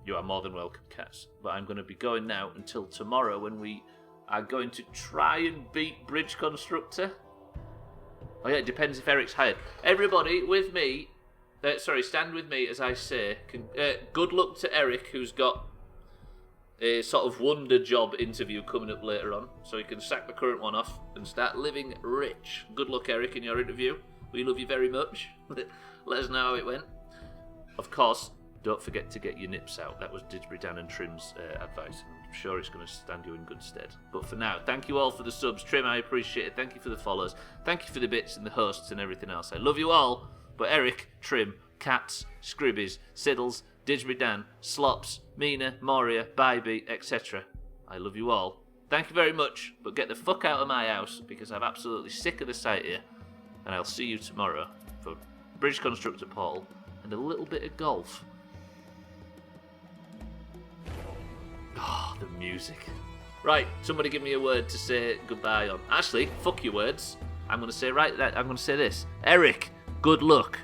You are more than welcome, Cats. But I'm going to be going now until tomorrow when we are going to try and beat Bridge Constructor. Oh yeah, it depends if Eric's hired. Everybody with me, stand with me as I say. Good luck to Eric, who's got a sort of wonder job interview coming up later on, so he can sack the current one off and start living rich. Good luck, Eric, in your interview. We love you very much. Let us know how it went. Of course, don't forget to get your nips out. That was Didgeridoo and Trim's advice. I'm sure it's going to stand you in good stead. But for now, thank you all for the subs. Trim, I appreciate it. Thank you for the follows. Thank you for the bits and the hosts and everything else. I love you all. But Eric, Trim, Cats, Scribbies, Siddles, Didgeridoo, Slops, Mina, Moria, Bybee, etc. I love you all. Thank you very much, but get the fuck out of my house because I'm absolutely sick of the sight here. And I'll see you tomorrow for Bridge Constructor Portal and a little bit of golf. Oh, the music. Right, somebody give me a word to say goodbye on. Actually, fuck your words. I'm going to say this. Eric, good luck.